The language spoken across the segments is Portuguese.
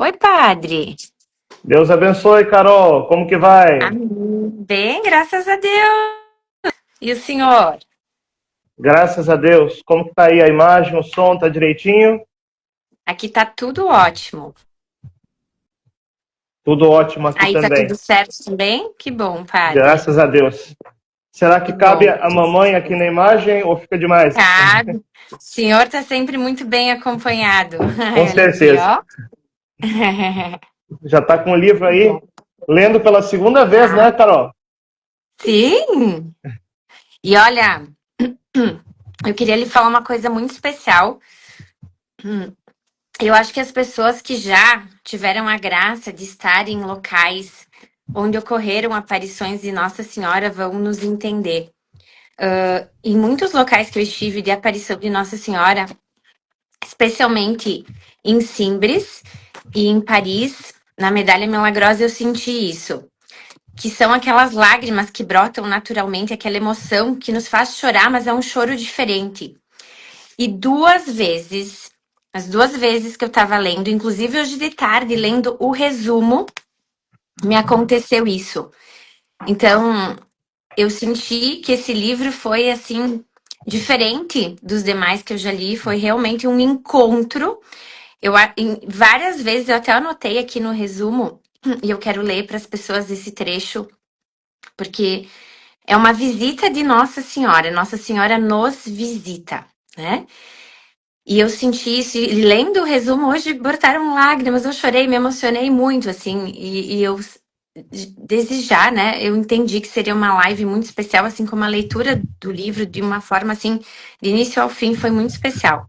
Oi, padre. Deus abençoe, Carol. Como que vai? Amém. Bem, graças a Deus. E o senhor? Graças a Deus. Como que tá aí a imagem, o som, tá direitinho? Aqui tá tudo ótimo. Tudo ótimo aqui Aí tá tudo também. certo também? Que bom, padre. Graças a Deus. Será Que que cabe bom. a mamãe aqui na imagem ou fica demais? Cabe. O senhor tá sempre muito bem acompanhado. Com Ai, olha aqui, certeza. ó. Já tá com o livro Que aí, bom. lendo pela segunda vez, Tá. né, Carol? Sim. E olha, eu queria lhe falar uma coisa muito especial. Eu acho que as pessoas que já tiveram a graça de estar em locais onde ocorreram aparições de Nossa Senhora vão nos entender. Em muitos locais que eu estive de aparição de Nossa Senhora, especialmente em Simbres e em Paris, na Medalha Milagrosa, eu senti isso. Que são aquelas lágrimas que brotam naturalmente, aquela emoção que nos faz chorar, mas é um choro diferente. E as duas vezes que eu estava lendo, inclusive hoje de tarde, lendo o resumo, me aconteceu isso. Então, eu senti que esse livro foi, assim, diferente dos demais que eu já li, foi realmente um encontro. Várias vezes, eu até anotei aqui no resumo, e eu quero ler para as pessoas esse trecho, porque é uma visita de Nossa Senhora. Nossa Senhora nos visita, né? E eu senti isso, e lendo o resumo hoje, brotaram lágrimas, eu chorei, me emocionei muito, assim, e eu, desde já, né, eu entendi que seria uma live muito especial, assim como a leitura do livro, de uma forma, assim, de início ao fim, foi muito especial.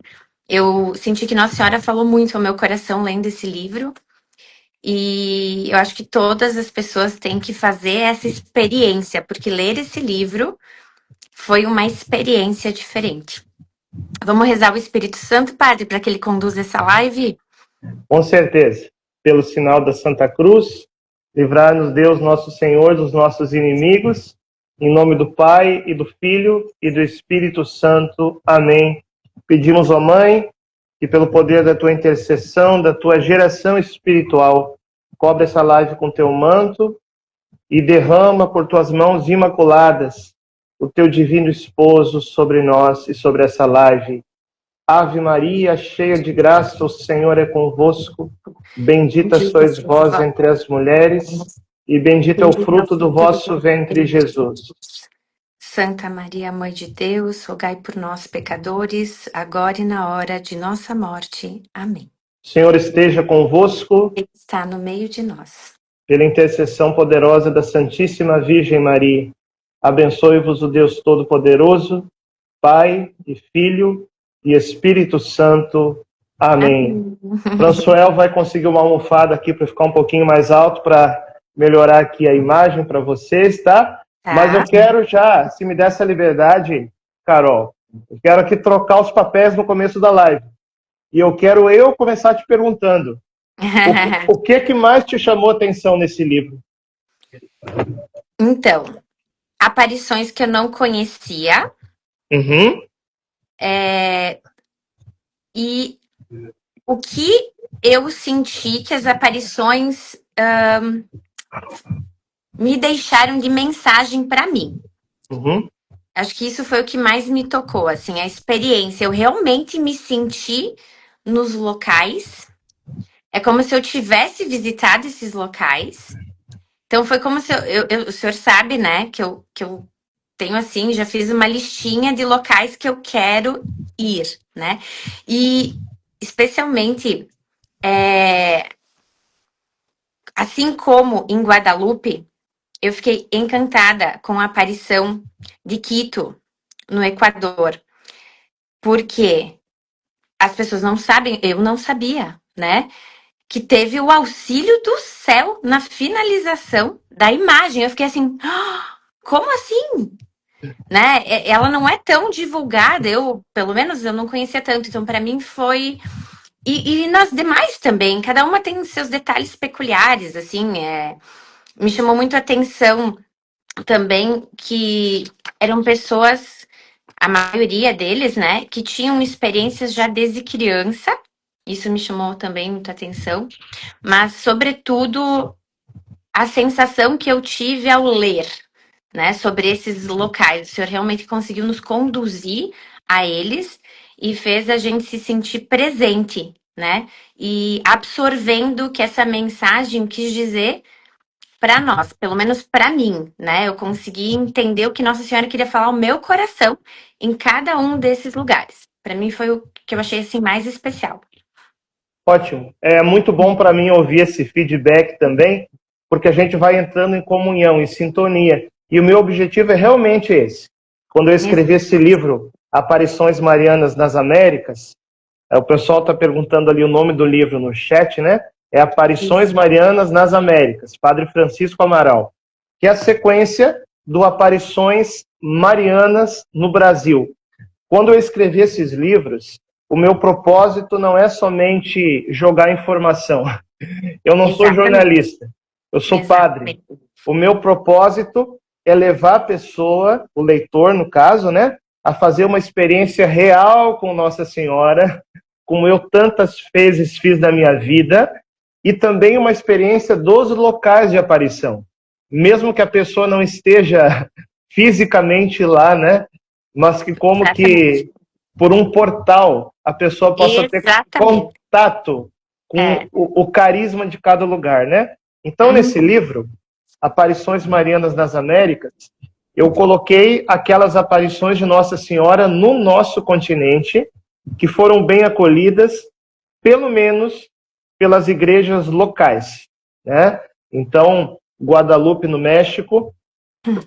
Eu senti que Nossa Senhora falou muito ao meu coração lendo esse livro, e eu acho que todas as pessoas têm que fazer essa experiência, porque ler esse livro foi uma experiência diferente. Vamos rezar o Espírito Santo, Padre, para que ele conduza essa live? Com certeza. Pelo sinal da Santa Cruz, livrar-nos Deus nosso Senhor dos nossos inimigos. Em nome do Pai, e do Filho, e do Espírito Santo. Amém. Pedimos, ó Mãe, que pelo poder da tua intercessão, da tua geração espiritual, cobre essa live com teu manto e derrama por tuas mãos imaculadas o teu divino esposo sobre nós e sobre essa live. Ave Maria, cheia de graça, o Senhor é convosco. Bendita Bendita sois sois vós entre as mulheres, vós, e bendito é o bendito é o fruto do fruto do vosso vosso ventre, ventre, Jesus. Jesus. Santa Maria, Mãe de Deus, rogai por nós, pecadores, agora e na hora de nossa morte. Amém. O Senhor esteja convosco, Ele está no meio de nós. pela intercessão poderosa da Santíssima Virgem Maria. Abençoe-vos o Deus Todo-Poderoso, Pai e Filho e Espírito Santo. Amém. Amém. Françoel vai conseguir uma almofada aqui para ficar um pouquinho mais alto, para melhorar aqui a imagem para vocês, tá? Mas eu Tá? quero já, se me der essa liberdade, Carol, eu quero aqui trocar os papéis no começo da live. E eu quero começar te perguntando, o que mais te chamou a atenção nesse livro? Então, aparições que eu não conhecia, Uhum. e o que eu senti que as aparições me deixaram de mensagem para mim. Uhum. Acho que isso foi o que mais me tocou, assim, a experiência. Eu realmente me senti nos locais. É como se eu tivesse visitado esses locais. Então foi como se o senhor sabe, né, que eu tenho assim, já fiz uma listinha de locais que eu quero ir, né? E especialmente, assim como em Guadalupe, eu fiquei encantada com a aparição de Quito, no Equador, porque as pessoas não sabem, eu não sabia, né? Que teve o auxílio do céu na finalização da imagem. Eu fiquei assim, "Ah, como assim?" Né? Ela não é tão divulgada, eu, pelo menos, eu não conhecia tanto, então para mim foi. E nas demais também, cada uma tem seus detalhes peculiares, assim, me chamou muito a atenção também que eram pessoas, a maioria deles, né, que tinham experiências já desde criança Isso me chamou também muita atenção. Mas, sobretudo, a sensação que eu tive ao ler, né, sobre esses locais. O senhor realmente conseguiu nos conduzir a eles e fez a gente se sentir presente, né? E absorvendo o que essa mensagem quis dizer para nós, pelo menos para mim, né? Eu consegui entender o que Nossa Senhora queria falar ao meu coração em cada um desses lugares. Para mim foi o que eu achei assim mais especial. Ótimo. É muito bom para mim ouvir esse feedback também, porque a gente vai entrando em comunhão, em sintonia. E o meu objetivo é realmente esse. Quando eu escrevi esse livro, Aparições Marianas nas Américas, o pessoal está perguntando ali o nome do livro no chat, né? É Aparições Marianas nas Américas, Padre Francisco Amaral, que é a sequência do Aparições Marianas no Brasil. Quando eu escrevi esses livros, o meu propósito não é somente jogar informação. Eu não sou jornalista, eu sou padre. O meu propósito é levar a pessoa, o leitor no caso, né, a fazer uma experiência real com Nossa Senhora, como eu tantas vezes fiz na minha vida, e também uma experiência dos locais de aparição. Mesmo que a pessoa não esteja fisicamente lá, né, mas que como que por um portal a pessoa possa ter contato com o carisma de cada lugar, né? Então, nesse livro, Aparições Marianas nas Américas, eu coloquei aquelas aparições de Nossa Senhora no nosso continente, que foram bem acolhidas, pelo menos pelas igrejas locais, né? Então, Guadalupe, no México,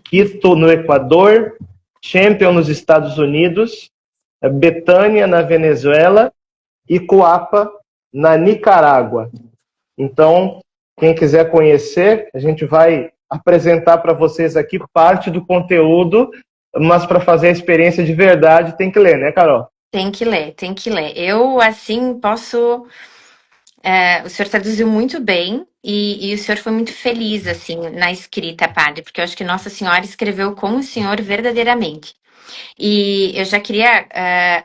Quito, no Equador, Champion, nos Estados Unidos, Betânia, na Venezuela, e Coapa, na Nicarágua. Então, quem quiser conhecer, a gente vai apresentar para vocês aqui parte do conteúdo, mas para fazer a experiência de verdade tem que ler, né, Carol? Tem que ler, tem que ler. Eu, assim, posso... o senhor traduziu muito bem e o senhor foi muito feliz, assim, na escrita, padre, porque eu acho que Nossa Senhora escreveu com o senhor verdadeiramente. E eu já queria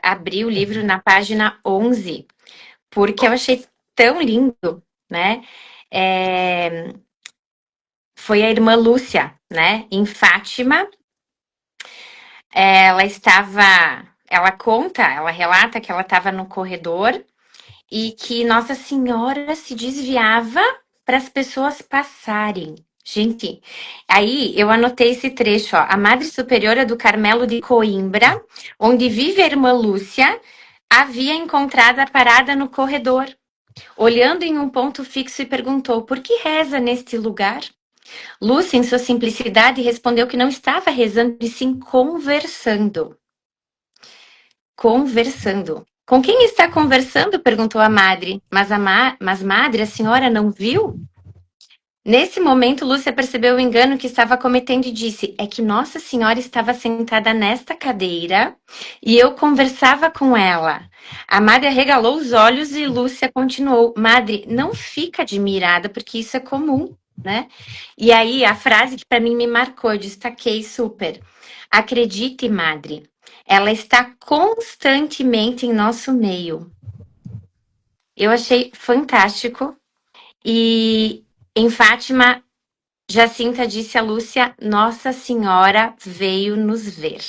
abrir o livro na página 11, porque eu achei tão lindo, né? Foi a irmã Lúcia, né? Em Fátima, ela relata que ela estava no corredor e que Nossa Senhora se desviava para as pessoas passarem. Gente, aí eu anotei esse trecho, ó. A Madre Superiora do Carmelo de Coimbra, onde vive a irmã Lúcia, havia encontrado a parada no corredor, olhando em um ponto fixo e perguntou: por que reza neste lugar? Lúcia, em sua simplicidade, respondeu que não estava rezando, e sim conversando. Conversando. Com quem está conversando? Perguntou a madre. Mas madre, a senhora não viu? Nesse momento, Lúcia percebeu o engano que estava cometendo e disse: é que Nossa Senhora estava sentada nesta cadeira e eu conversava com ela. A madre arregalou os olhos e Lúcia continuou: madre, não fica admirada, porque isso é comum, né? E aí, a frase que para mim me marcou, eu destaquei super. Acredite, madre, ela está constantemente em nosso meio. Eu achei fantástico. E em Fátima, Jacinta disse a Lúcia: Nossa Senhora veio nos ver,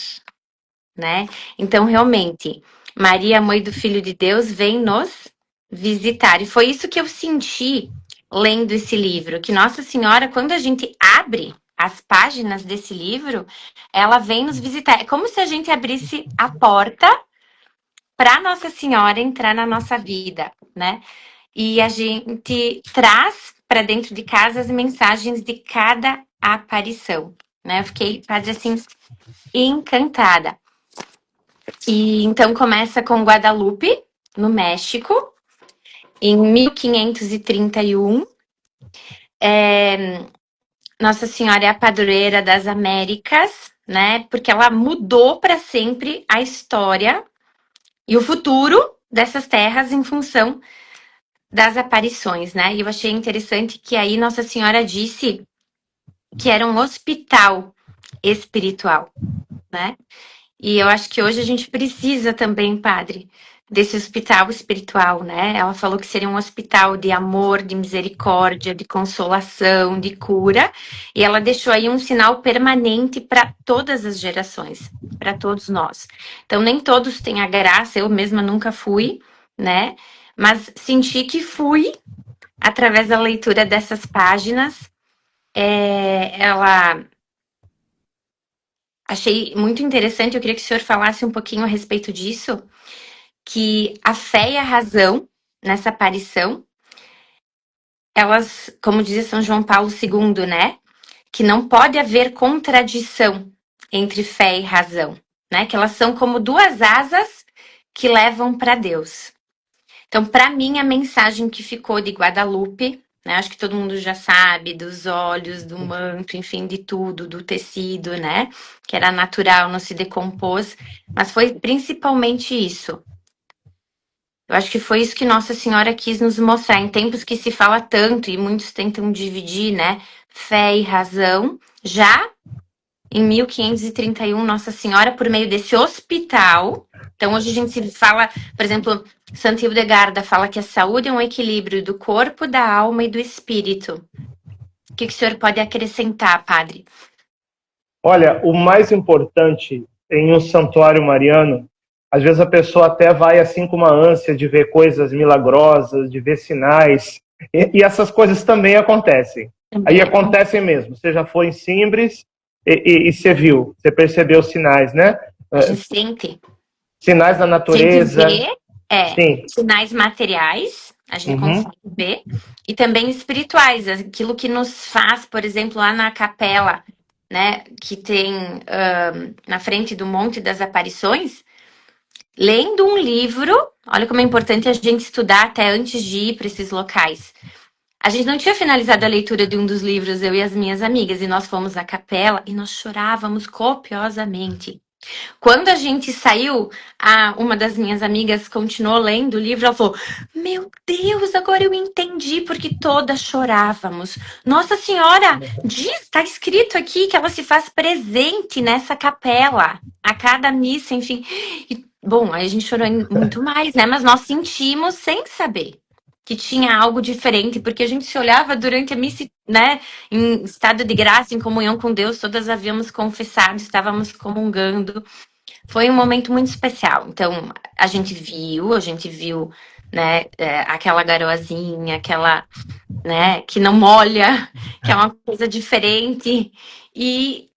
né? Então, realmente, Maria, mãe do Filho de Deus, vem nos visitar. E foi isso que eu senti lendo esse livro, que Nossa Senhora, quando a gente abre as páginas desse livro, ela vem nos visitar. É como se a gente abrisse a porta para Nossa Senhora entrar na nossa vida, né? E a gente traz para dentro de casa as mensagens de cada aparição, né? Eu fiquei, padre, assim, encantada. E então começa com Guadalupe, no México, em 1531. Nossa Senhora é a padroeira das Américas, né? Porque ela mudou para sempre a história e o futuro dessas terras em função das aparições, né? E eu achei interessante que aí Nossa Senhora disse que era um hospital espiritual, né? E eu acho que hoje a gente precisa também, padre, desse hospital espiritual, né? Ela falou que seria um hospital de amor, de misericórdia, de consolação, de cura, e ela deixou aí um sinal permanente para todas as gerações, para todos nós. Então, nem todos têm a graça, eu mesma nunca fui, né? Mas senti que fui através da leitura dessas páginas. Ela achei muito interessante, eu queria que o senhor falasse um pouquinho a respeito disso, que a fé e a razão nessa aparição, elas, como dizia São João Paulo II, né, que não pode haver contradição entre fé e razão, né, que elas são como duas asas que levam para Deus. Então, para mim, a mensagem que ficou de Guadalupe, né, acho que todo mundo já sabe, dos olhos, do manto, enfim, de tudo, do tecido, né, que era natural, não se decompôs, mas foi principalmente isso. Eu acho que foi isso que Nossa Senhora quis nos mostrar, em tempos que se fala tanto e muitos tentam dividir, né, fé e razão. Já em 1531, Nossa Senhora, por meio desse hospital. Então, hoje a gente se fala, por exemplo, Santa Hildegarda fala que a saúde é um equilíbrio do corpo, da alma e do espírito. O que o senhor pode acrescentar, padre? Olha, o mais importante em um santuário mariano, às vezes a pessoa até vai assim com uma ânsia de ver coisas milagrosas, de ver sinais, e essas coisas também acontecem. Aí acontecem mesmo. Você já foi em Simbres e você viu, você percebeu os sinais, né? A gente sente. Sinais da natureza. Ver, sim. Sinais materiais, a gente consegue ver, e também espirituais, aquilo que nos faz, por exemplo, lá na capela, né, que tem na frente do Monte das Aparições, lendo um livro, olha como é importante a gente estudar até antes de ir para esses locais. A gente não tinha finalizado a leitura de um dos livros, eu e as minhas amigas, e nós fomos à capela e nós chorávamos copiosamente. Quando a gente saiu, uma das minhas amigas continuou lendo o livro, ela falou, meu Deus, agora eu entendi porque todas chorávamos. Nossa Senhora, está escrito aqui que ela se faz presente nessa capela, a cada missa, enfim. E, bom, aí a gente chorou muito mais, né? Mas nós sentimos sem saber que tinha algo diferente, porque a gente se olhava durante a missa, né, em estado de graça, em comunhão com Deus, todas havíamos confessado, estávamos comungando. Foi um momento muito especial. Então, a gente viu, né, aquela garoazinha, aquela, né, que não molha, que é uma coisa diferente. E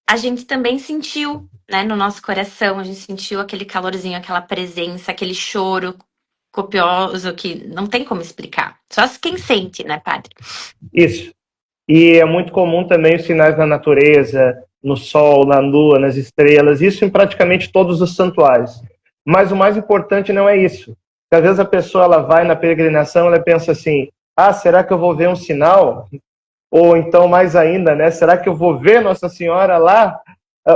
a gente também sentiu, né, no nosso coração, a gente sentiu aquele calorzinho, aquela presença, aquele choro copioso que não tem como explicar. Só quem sente, né, padre? Isso. E é muito comum também os sinais na natureza, no sol, na lua, nas estrelas, isso em praticamente todos os santuários. Mas o mais importante não é isso. Porque às vezes a pessoa ela vai na peregrinação, ela pensa assim, será que eu vou ver um sinal? Ou então, mais ainda, né? Será que eu vou ver Nossa Senhora lá?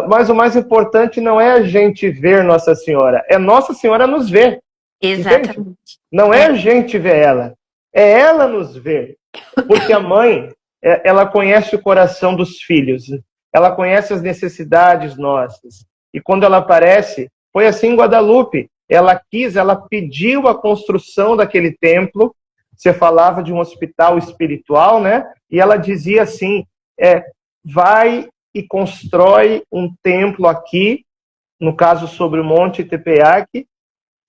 Mas o mais importante não é a gente ver Nossa Senhora, é Nossa Senhora nos ver. Exatamente. Entende? Não é a gente ver ela, é ela nos ver. Porque a mãe, ela conhece o coração dos filhos, ela conhece as necessidades nossas. E quando ela aparece, foi assim em Guadalupe. Ela pediu a construção daquele templo. Você falava de um hospital espiritual, né? E ela dizia assim, vai e constrói um templo aqui, no caso sobre o Monte Tepeyac,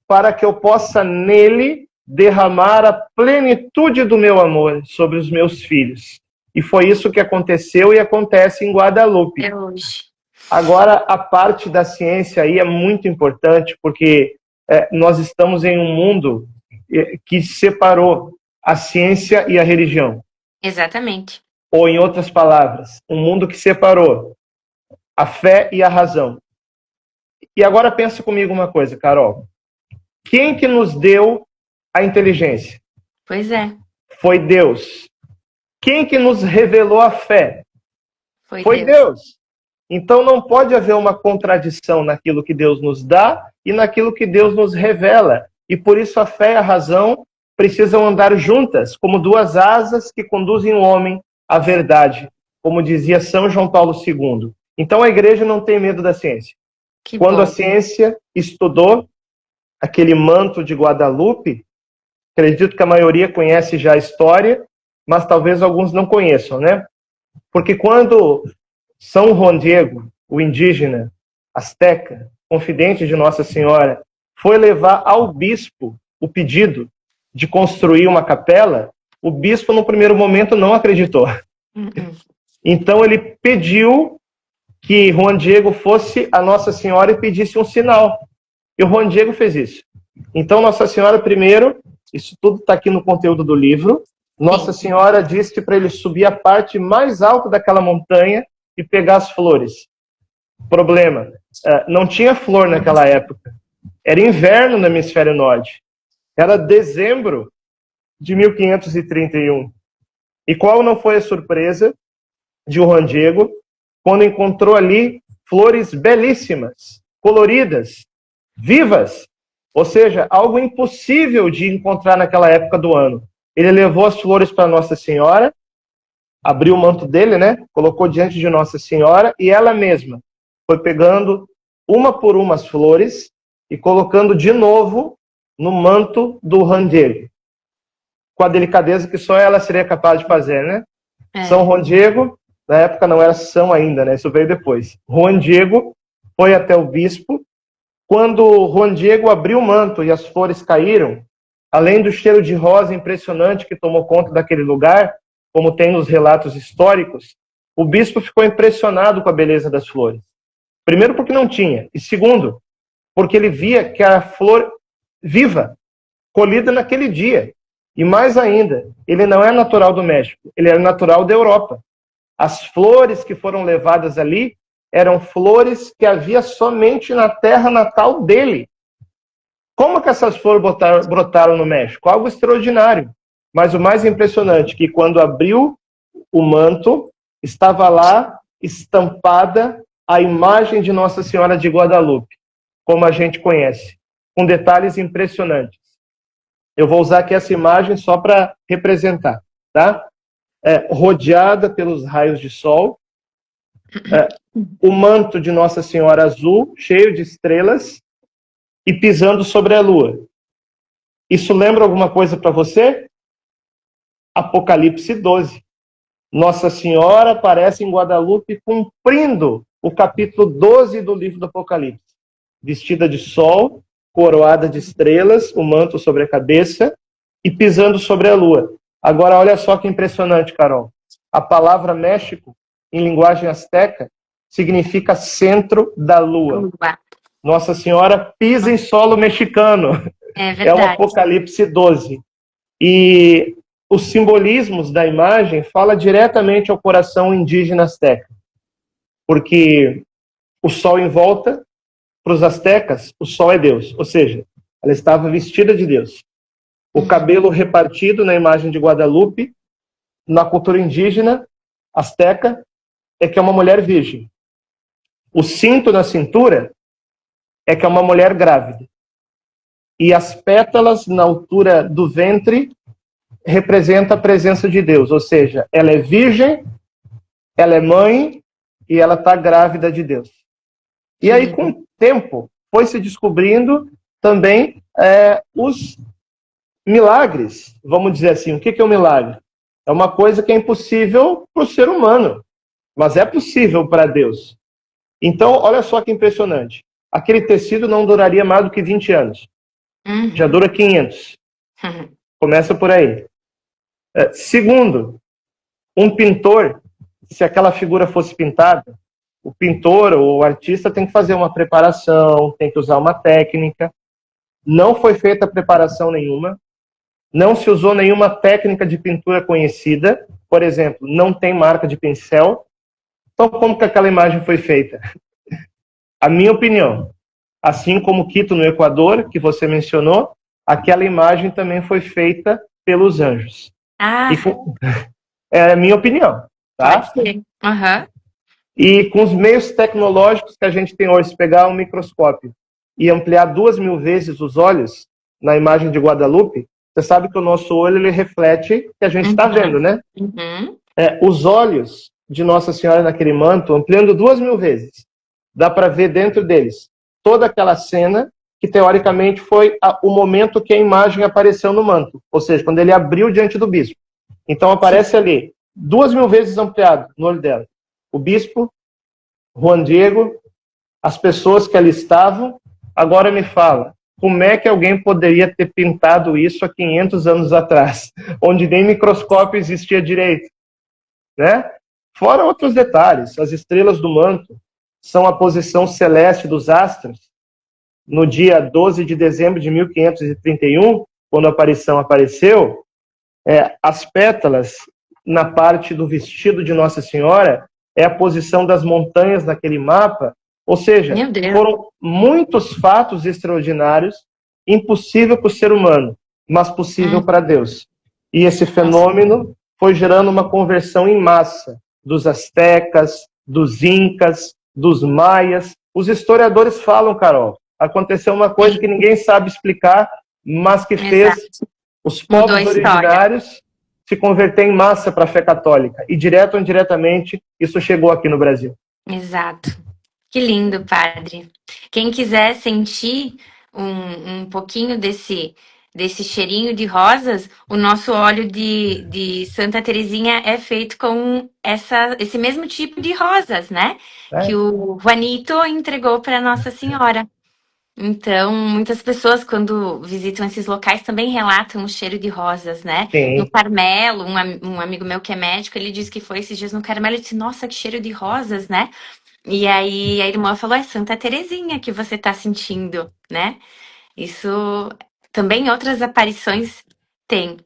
para que eu possa nele derramar a plenitude do meu amor sobre os meus filhos. E foi isso que aconteceu e acontece em Guadalupe. É hoje. Agora, a parte da ciência aí é muito importante, porque nós estamos em um mundo que separou a ciência e a religião. Exatamente. Ou, em outras palavras, um mundo que separou a fé e a razão. E agora pensa comigo uma coisa, Carol. Quem que nos deu a inteligência? Pois é. Foi Deus. Quem que nos revelou a fé? Foi Deus. Então não pode haver uma contradição naquilo que Deus nos dá e naquilo que Deus nos revela. E por isso a fé e a razão precisam andar juntas, como duas asas que conduzem o homem à verdade, como dizia São João Paulo II. Então a igreja não tem medo da ciência. Quando a ciência estudou, aquele manto de Guadalupe, acredito que a maioria conhece já a história, mas talvez alguns não conheçam, né? Porque quando São Juan Diego, o indígena asteca, confidente de Nossa Senhora, foi levar ao bispo o pedido de construir uma capela, o bispo, no primeiro momento, não acreditou. Então, ele pediu que Juan Diego fosse a Nossa Senhora e pedisse um sinal. E o Juan Diego fez isso. Então, Nossa Senhora, primeiro, isso tudo está aqui no conteúdo do livro, Nossa Senhora disse para ele subir a parte mais alta daquela montanha e pegar as flores. Problema, não tinha flor naquela época. Era inverno no hemisfério norte. Era dezembro de 1531. E qual não foi a surpresa de Juan Diego quando encontrou ali flores belíssimas, coloridas, vivas, ou seja, algo impossível de encontrar naquela época do ano. Ele levou as flores para Nossa Senhora, abriu o manto dele, né? Colocou diante de Nossa Senhora e ela mesma foi pegando uma por uma as flores e colocando de novo no manto do Juan Diego, com a delicadeza que só ela seria capaz de fazer, né? São Juan Diego, na época não era São ainda, né? Isso veio depois. Juan Diego foi até o bispo. Quando Juan Diego abriu o manto e as flores caíram, além do cheiro de rosa impressionante que tomou conta daquele lugar, como tem nos relatos históricos, o bispo ficou impressionado com a beleza das flores. Primeiro, porque não tinha. E segundo, porque ele via que a flor viva, colhida naquele dia. E mais ainda, ele não é natural do México, ele é natural da Europa. As flores que foram levadas ali eram flores que havia somente na terra natal dele. Como que essas flores brotaram no México? Algo extraordinário. Mas o mais impressionante é que quando abriu o manto, estava lá estampada a imagem de Nossa Senhora de Guadalupe, como a gente conhece, com detalhes impressionantes. Eu vou usar aqui essa imagem só para representar, tá? Rodeada pelos raios de sol, o manto de Nossa Senhora azul, cheio de estrelas, e pisando sobre a lua. Isso lembra alguma coisa para você? Apocalipse 12. Nossa Senhora aparece em Guadalupe cumprindo o capítulo 12 do livro do Apocalipse. Vestida de sol, coroada de estrelas, o manto sobre a cabeça e pisando sobre a lua. Agora, olha só que impressionante, Carol. A palavra México, em linguagem asteca, significa centro da lua. Nossa Senhora pisa em solo mexicano. É verdade. É o Apocalipse 12. E os simbolismos da imagem falam diretamente ao coração indígena asteca. Porque o sol em volta, para os astecas, o sol é Deus. Ou seja, ela estava vestida de Deus. O cabelo repartido na imagem de Guadalupe, na cultura indígena asteca, é que é uma mulher virgem. O cinto na cintura é que é uma mulher grávida. E as pétalas na altura do ventre representam a presença de Deus. Ou seja, ela é virgem, ela é mãe e ela está grávida de Deus. E aí, com o tempo, foi se descobrindo também os milagres, vamos dizer assim. O que é um milagre? É uma coisa que é impossível para o ser humano, mas é possível para Deus. Então, olha só que impressionante. Aquele tecido não duraria mais do que 20 anos. Já dura 500. Começa por aí. Segundo, um pintor, se aquela figura fosse pintada, o pintor ou o artista tem que fazer uma preparação, tem que usar uma técnica. Não foi feita preparação nenhuma. Não se usou nenhuma técnica de pintura conhecida. Por exemplo, não tem marca de pincel. Então, como que aquela imagem foi feita? A minha opinião, assim como Quito, no Equador, que você mencionou, aquela imagem também foi feita pelos anjos. É a minha opinião, tá? Pode ser. Uhum. E com os meios tecnológicos que a gente tem hoje, se pegar um microscópio e ampliar 2000 vezes os olhos na imagem de Guadalupe, você sabe que o nosso olho ele reflete o que a gente está vendo, né? Os olhos de Nossa Senhora naquele manto, ampliando 2000 vezes, dá para ver dentro deles toda aquela cena que teoricamente foi o momento que a imagem apareceu no manto, ou seja, quando ele abriu diante do bispo. Então aparece ali, 2.000 vezes ampliado no olho dela. O bispo, Juan Diego, as pessoas que ali estavam. Agora me fala, como é que alguém poderia ter pintado isso há 500 anos atrás, onde nem microscópio existia direito, né? Fora outros detalhes, as estrelas do manto são a posição celeste dos astros. No dia 12 de dezembro de 1531, quando a aparição apareceu, as pétalas na parte do vestido de Nossa Senhora é a posição das montanhas naquele mapa. Ou seja, foram muitos fatos extraordinários, impossível para o ser humano, mas possível para Deus. E esse fenômeno foi gerando uma conversão em massa dos astecas, dos incas, dos maias. Os historiadores falam, Carol, aconteceu uma coisa que ninguém sabe explicar, mas que fez os povos originários se converter em massa para a fé católica. E direto ou indiretamente, isso chegou aqui no Brasil. Exato. Que lindo, padre. Quem quiser sentir um pouquinho desse cheirinho de rosas, o nosso óleo de Santa Teresinha é feito com esse mesmo tipo de rosas, né? Que o Juanito entregou para Nossa Senhora. Então, muitas pessoas, quando visitam esses locais, também relatam o cheiro de rosas, né? Sim. No Carmelo, um amigo meu que é médico, ele disse que foi esses dias no Carmelo e disse, nossa, que cheiro de rosas, né? E aí a irmã falou, é Santa Teresinha que você tá sentindo, né? Isso também outras aparições tem.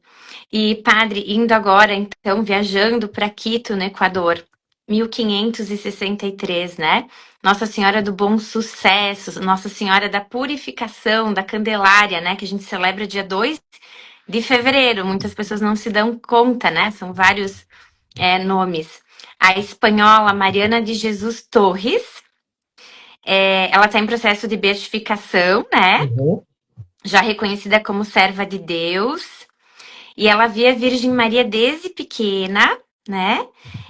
E padre, indo agora, então, viajando para Quito, no Equador, 1563, né? Nossa Senhora do Bom Sucesso, Nossa Senhora da Purificação, da Candelária, né? Que a gente celebra dia 2 de fevereiro. Muitas pessoas não se dão conta, né? São vários nomes. A espanhola Mariana de Jesus Torres, ela está em processo de beatificação, né? Já reconhecida como serva de Deus. E ela via a Virgem Maria desde pequena, né?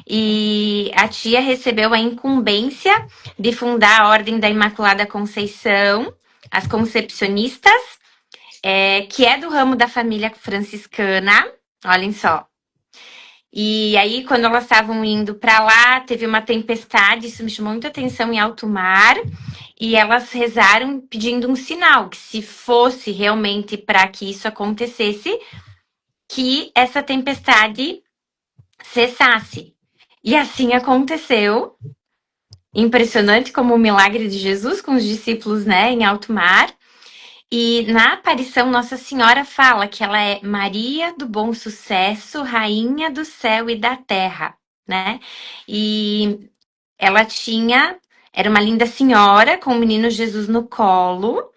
E a tia recebeu a incumbência de fundar a Ordem da Imaculada Conceição, as Concepcionistas, que é do ramo da família franciscana. Olhem só. E aí, quando elas estavam indo para lá, teve uma tempestade, isso me chamou muita atenção, em alto mar, e elas rezaram pedindo um sinal, que se fosse realmente para que isso acontecesse, que essa tempestade cessasse. E assim aconteceu. Impressionante como o milagre de Jesus com os discípulos, né, em alto mar. E na aparição, Nossa Senhora fala que ela é Maria do Bom Sucesso, Rainha do Céu e da Terra, né? E ela era uma linda senhora com o menino Jesus no colo,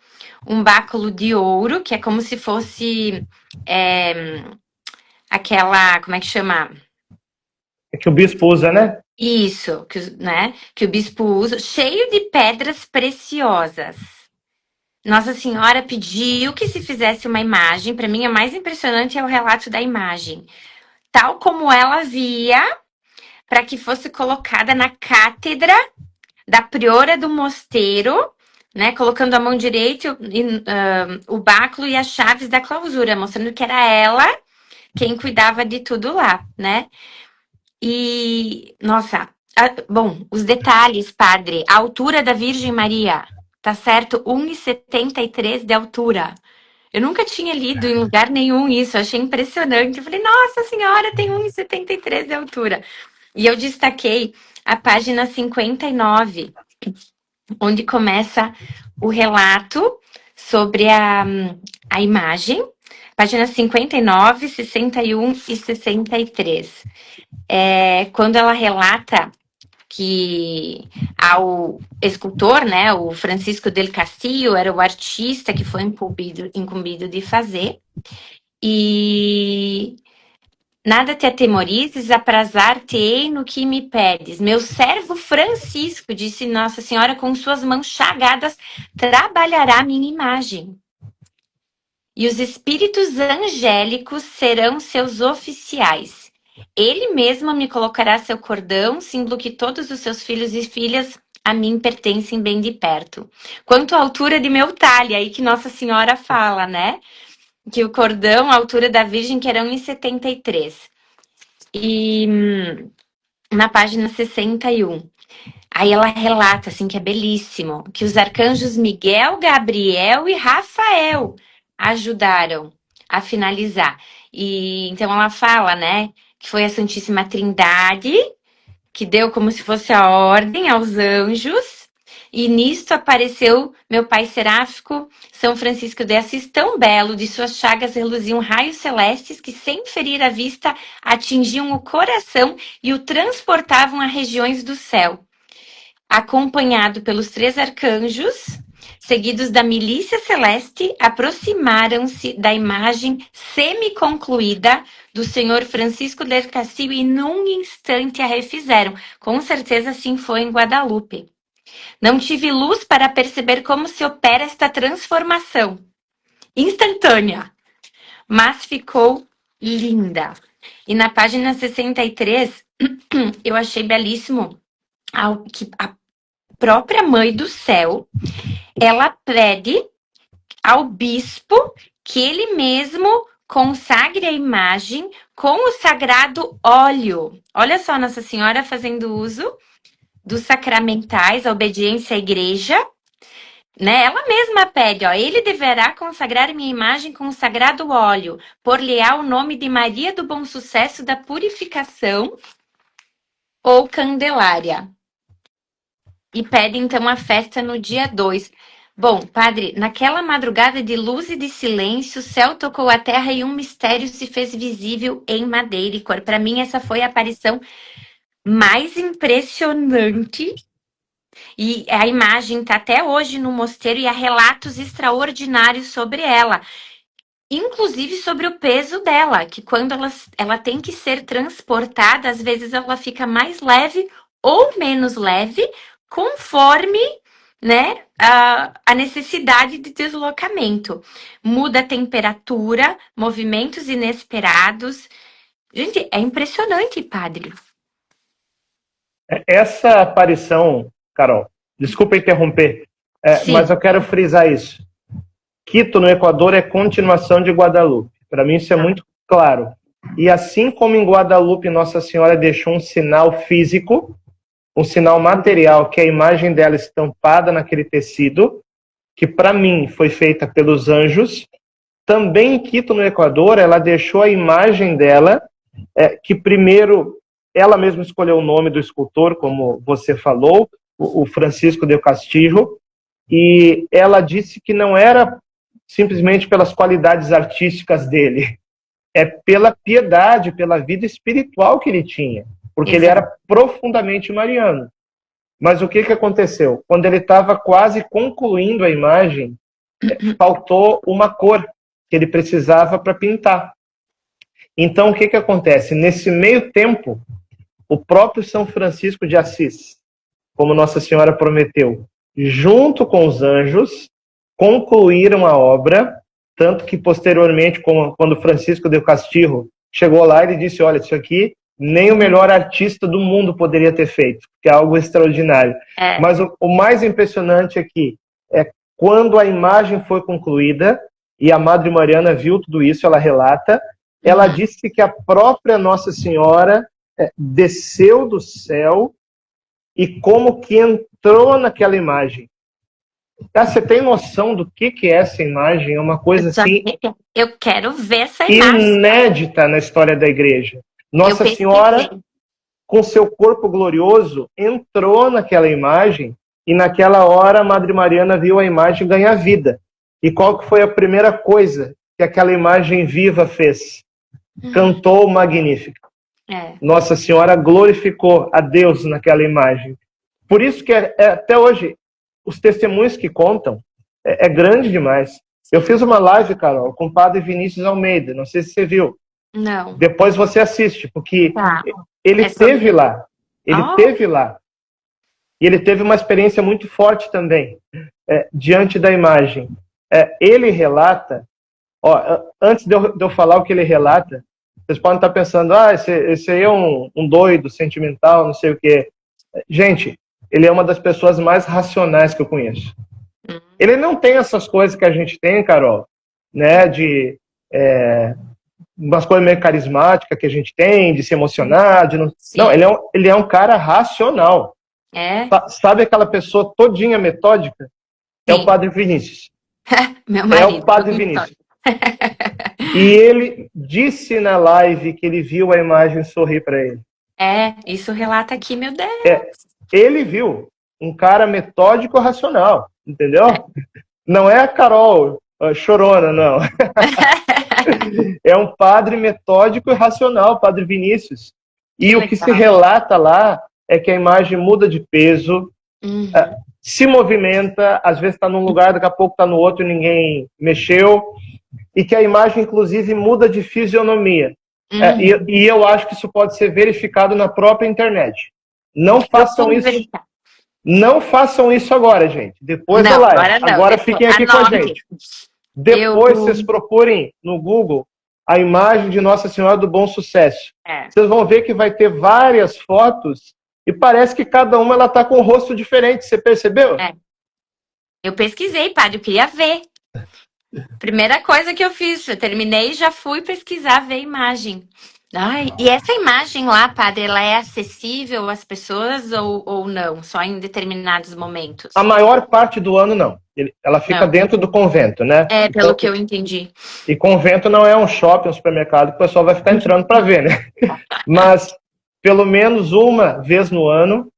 um báculo de ouro, que é como se fosse aquela, como é que chama? É que o bispo usa, né? Isso, que o bispo usa, cheio de pedras preciosas. Nossa Senhora pediu que se fizesse uma imagem. Para mim, a mais impressionante é o relato da imagem. Tal como ela via, para que fosse colocada na cátedra da priora do mosteiro, né? Colocando a mão direita, o báculo e as chaves da clausura, mostrando que era ela quem cuidava de tudo lá, né? E, nossa, bom, os detalhes, padre. A altura da Virgem Maria, tá certo? 1,73 de altura. Eu nunca tinha lido em lugar nenhum isso, achei impressionante. Eu falei, nossa senhora, tem 1,73 de altura. E eu destaquei a página 59, onde começa o relato sobre a imagem. Páginas 59, 61 e 63. Quando ela relata que ao escultor, né, o Francisco del Castillo, era o artista que foi incumbido de fazer. E nada te atemorizes, aprazar-te-ei no que me pedes. Meu servo Francisco, disse Nossa Senhora, com suas mãos chagadas, trabalhará minha imagem. E os espíritos angélicos serão seus oficiais. Ele mesmo me colocará seu cordão, símbolo que todos os seus filhos e filhas a mim pertencem bem de perto. Quanto à altura de meu talhe, aí que Nossa Senhora fala, né? Que o cordão, a altura da Virgem, que era 1,73. E na página 61. Aí ela relata, assim, que é belíssimo, que os arcanjos Miguel, Gabriel e Rafael ajudaram a finalizar. E então ela fala, né, que foi a Santíssima Trindade que deu como se fosse a ordem aos anjos, e nisto apareceu meu pai seráfico, São Francisco de Assis, tão belo, de suas chagas reluziam raios celestes que, sem ferir a vista, atingiam o coração e o transportavam a regiões do céu. Acompanhado pelos 3 arcanjos, seguidos da milícia celeste, aproximaram-se da imagem semi-concluída do Senhor Francisco del Castillo e num instante a refizeram. Com certeza assim foi em Guadalupe. Não tive luz para perceber como se opera esta transformação instantânea, mas ficou linda. E na página 63, eu achei belíssimo que a própria Mãe do Céu, ela pede ao bispo que ele mesmo consagre a imagem com o sagrado óleo. Olha só, Nossa Senhora fazendo uso dos sacramentais, a obediência à igreja, né? Ela mesma pede, ó, ele deverá consagrar minha imagem com o sagrado óleo, por-lhe-á o nome de Maria do Bom Sucesso da Purificação ou Candelária. E pede então a festa no dia 2. Bom, padre, naquela madrugada de luz e de silêncio, o céu tocou a terra e um mistério se fez visível em madeira e cor. Para mim, essa foi a aparição mais impressionante. E a imagem está até hoje no mosteiro e há relatos extraordinários sobre ela. Inclusive sobre o peso dela, que quando ela tem que ser transportada, às vezes ela fica mais leve ou menos leve, conforme, né, a necessidade de deslocamento. Muda a temperatura, movimentos inesperados. Gente, é impressionante, padre. Essa aparição, Carol, desculpa interromper, mas eu quero frisar isso. Quito, no Equador, é continuação de Guadalupe. Para mim isso é muito claro. E assim como em Guadalupe Nossa Senhora deixou um sinal físico, um sinal material, que é a imagem dela estampada naquele tecido, que para mim foi feita pelos anjos, também em Quito, no Equador, ela deixou a imagem dela, que primeiro ela mesma escolheu o nome do escultor, como você falou, o Francisco del Castillo, e ela disse que não era simplesmente pelas qualidades artísticas dele, é pela piedade, pela vida espiritual que ele tinha, porque ele era profundamente mariano. Mas o que aconteceu? Quando ele estava quase concluindo a imagem, faltou uma cor que ele precisava para pintar. Então, o que acontece? Nesse meio tempo, o próprio São Francisco de Assis, como Nossa Senhora prometeu, junto com os anjos, concluíram a obra, tanto que posteriormente, quando Francisco del Castillo chegou lá, ele disse, olha, isso aqui nem o melhor artista do mundo poderia ter feito, que é algo extraordinário. Mas o mais impressionante aqui é quando a imagem foi concluída, e a Madre Mariana viu tudo isso, ela relata, ela disse que a própria Nossa Senhora desceu do céu e como que entrou naquela imagem. Tá, você tem noção do que é essa imagem? É uma coisa assim... Eu quero ver essa imagem. Inédita na história da igreja. Nossa Senhora, com seu corpo glorioso, entrou naquela imagem e naquela hora a Madre Mariana viu a imagem ganhar vida. E qual que foi a primeira coisa que aquela imagem viva fez? Cantou Magnífica. Nossa Senhora glorificou a Deus naquela imagem. Por isso que até hoje os testemunhos que contam é grande demais. Eu fiz uma live, Carol, com o padre Vinícius Almeida, não sei se você viu. Não. Depois você assiste, porque ele esteve lá. Ele esteve lá. E ele teve uma experiência muito forte também, diante da imagem. Ele relata, antes de eu falar o que ele relata, vocês podem estar pensando, esse aí é um doido, sentimental, não sei o quê. Gente, ele é uma das pessoas mais racionais que eu conheço. Ele não tem essas coisas que a gente tem, Carol, né, de umas coisas meio carismáticas que a gente tem, de se emocionar, de não... Sim. Não, ele é um cara racional. É? Sabe aquela pessoa todinha metódica? É o Sim. Padre Vinícius. Meu marido. É o Padre Vinícius. E ele disse na live que ele viu a imagem sorrir para ele. Isso relata aqui, meu Deus. Ele viu um cara metódico racional, entendeu? Não é a Carol chorona, não. É um padre metódico e racional, Padre Vinícius. E o que se relata lá é que a imagem muda de peso, se movimenta, às vezes está num lugar, daqui a pouco está no outro e ninguém mexeu, e que a imagem, inclusive, muda de fisionomia. E eu acho que isso pode ser verificado na própria internet. Não façam isso. Não façam isso agora, gente. Depois da live. Agora fiquem aqui com a gente. Depois vocês procurem no Google a imagem de Nossa Senhora do Bom Sucesso. Vocês vão ver que vai ter várias fotos e parece que cada uma ela tá com um rosto diferente. Você percebeu? Eu pesquisei, padre, eu queria ver. Primeira coisa que eu fiz, eu terminei e já fui pesquisar, ver a imagem. Ai, e essa imagem lá, padre, ela é acessível às pessoas ou não? Só em determinados momentos? A maior parte do ano, não. Ela fica dentro do convento, né? Pelo que eu entendi. E convento não é um shopping, um supermercado, que o pessoal vai ficar entrando para ver, né? Mas, pelo menos uma vez no ano,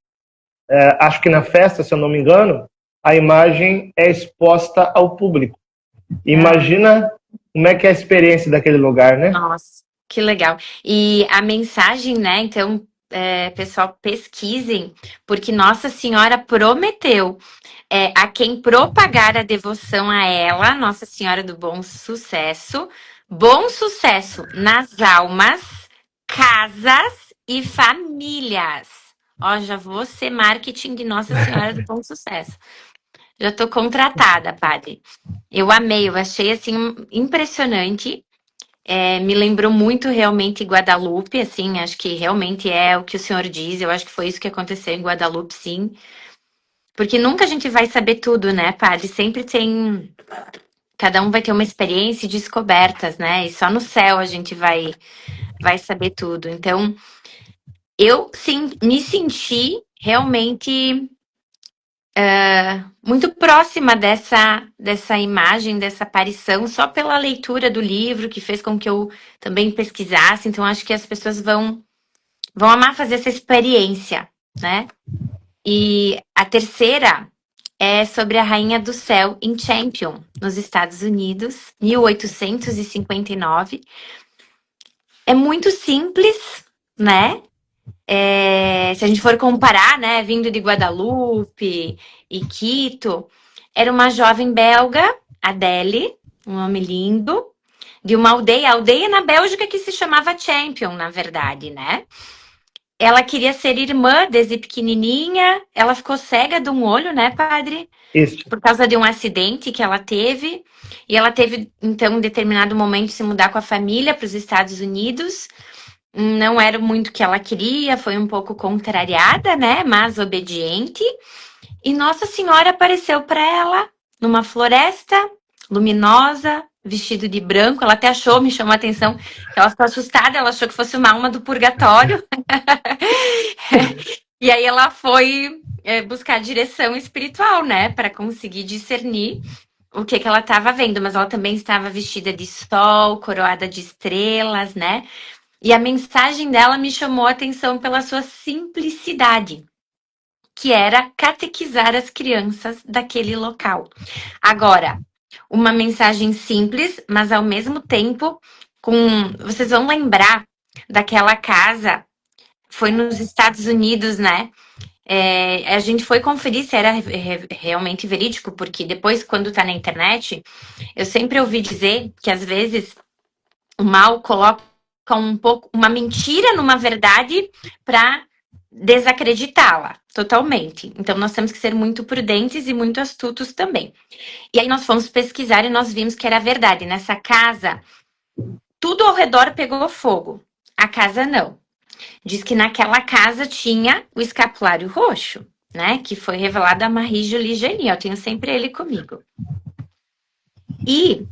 acho que na festa, se eu não me engano, a imagem é exposta ao público. Imagina como é que é a experiência daquele lugar, né? Nossa, que legal. E a mensagem, né? Então, pessoal, pesquisem, porque Nossa Senhora prometeu a quem propagar a devoção a ela, Nossa Senhora do Bom Sucesso nas almas, casas e famílias. Ó, já vou ser marketing de Nossa Senhora do Bom Sucesso. Já tô contratada, padre. Eu amei, eu achei assim impressionante. Me lembrou muito realmente Guadalupe, assim, acho que realmente é o que o senhor diz. Eu acho que foi isso que aconteceu em Guadalupe, sim. Porque nunca a gente vai saber tudo, né, padre? Sempre tem... Cada um vai ter uma experiência e descobertas, né? E só no céu a gente vai saber tudo. Então, eu sim, me senti realmente muito próxima dessa imagem, dessa aparição, só pela leitura do livro, que fez com que eu também pesquisasse. Então, acho que as pessoas vão amar fazer essa experiência, né? E a terceira é sobre a Rainha do Céu em Champion, nos Estados Unidos, 1859. É muito simples, né? Se a gente for comparar, né, vindo de Guadalupe e Quito, era uma jovem belga, Adele, um nome lindo, de uma aldeia na Bélgica que se chamava Champion, na verdade, né? Ela queria ser irmã desde pequenininha, ela ficou cega de um olho, né, padre? Isso. Por causa de um acidente que ela teve. E ela teve, então, em determinado momento, se mudar com a família para os Estados Unidos. Não era muito o que ela queria, foi um pouco contrariada, né? Mas obediente. E Nossa Senhora apareceu para ela numa floresta luminosa, vestido de branco. Ela até achou, me chamou a atenção, que ela ficou assustada, ela achou que fosse uma alma do purgatório. E aí ela foi buscar direção espiritual, né? Para conseguir discernir o que ela estava vendo. Mas ela também estava vestida de sol, coroada de estrelas, né? E a mensagem dela me chamou a atenção pela sua simplicidade, que era catequizar as crianças daquele local. Agora, uma mensagem simples, mas ao mesmo tempo vocês vão lembrar daquela casa, foi nos Estados Unidos, né? A gente foi conferir se era realmente verídico, porque depois, quando tá na internet, eu sempre ouvi dizer que às vezes o mal coloca uma mentira numa verdade para desacreditá-la totalmente. Então, nós temos que ser muito prudentes e muito astutos também. E aí, nós fomos pesquisar e nós vimos que era verdade. Nessa casa, tudo ao redor pegou fogo. A casa não. Diz que naquela casa tinha o escapulário roxo. né? Que foi revelado a Marie-Julie Genie. Eu tenho sempre ele comigo. E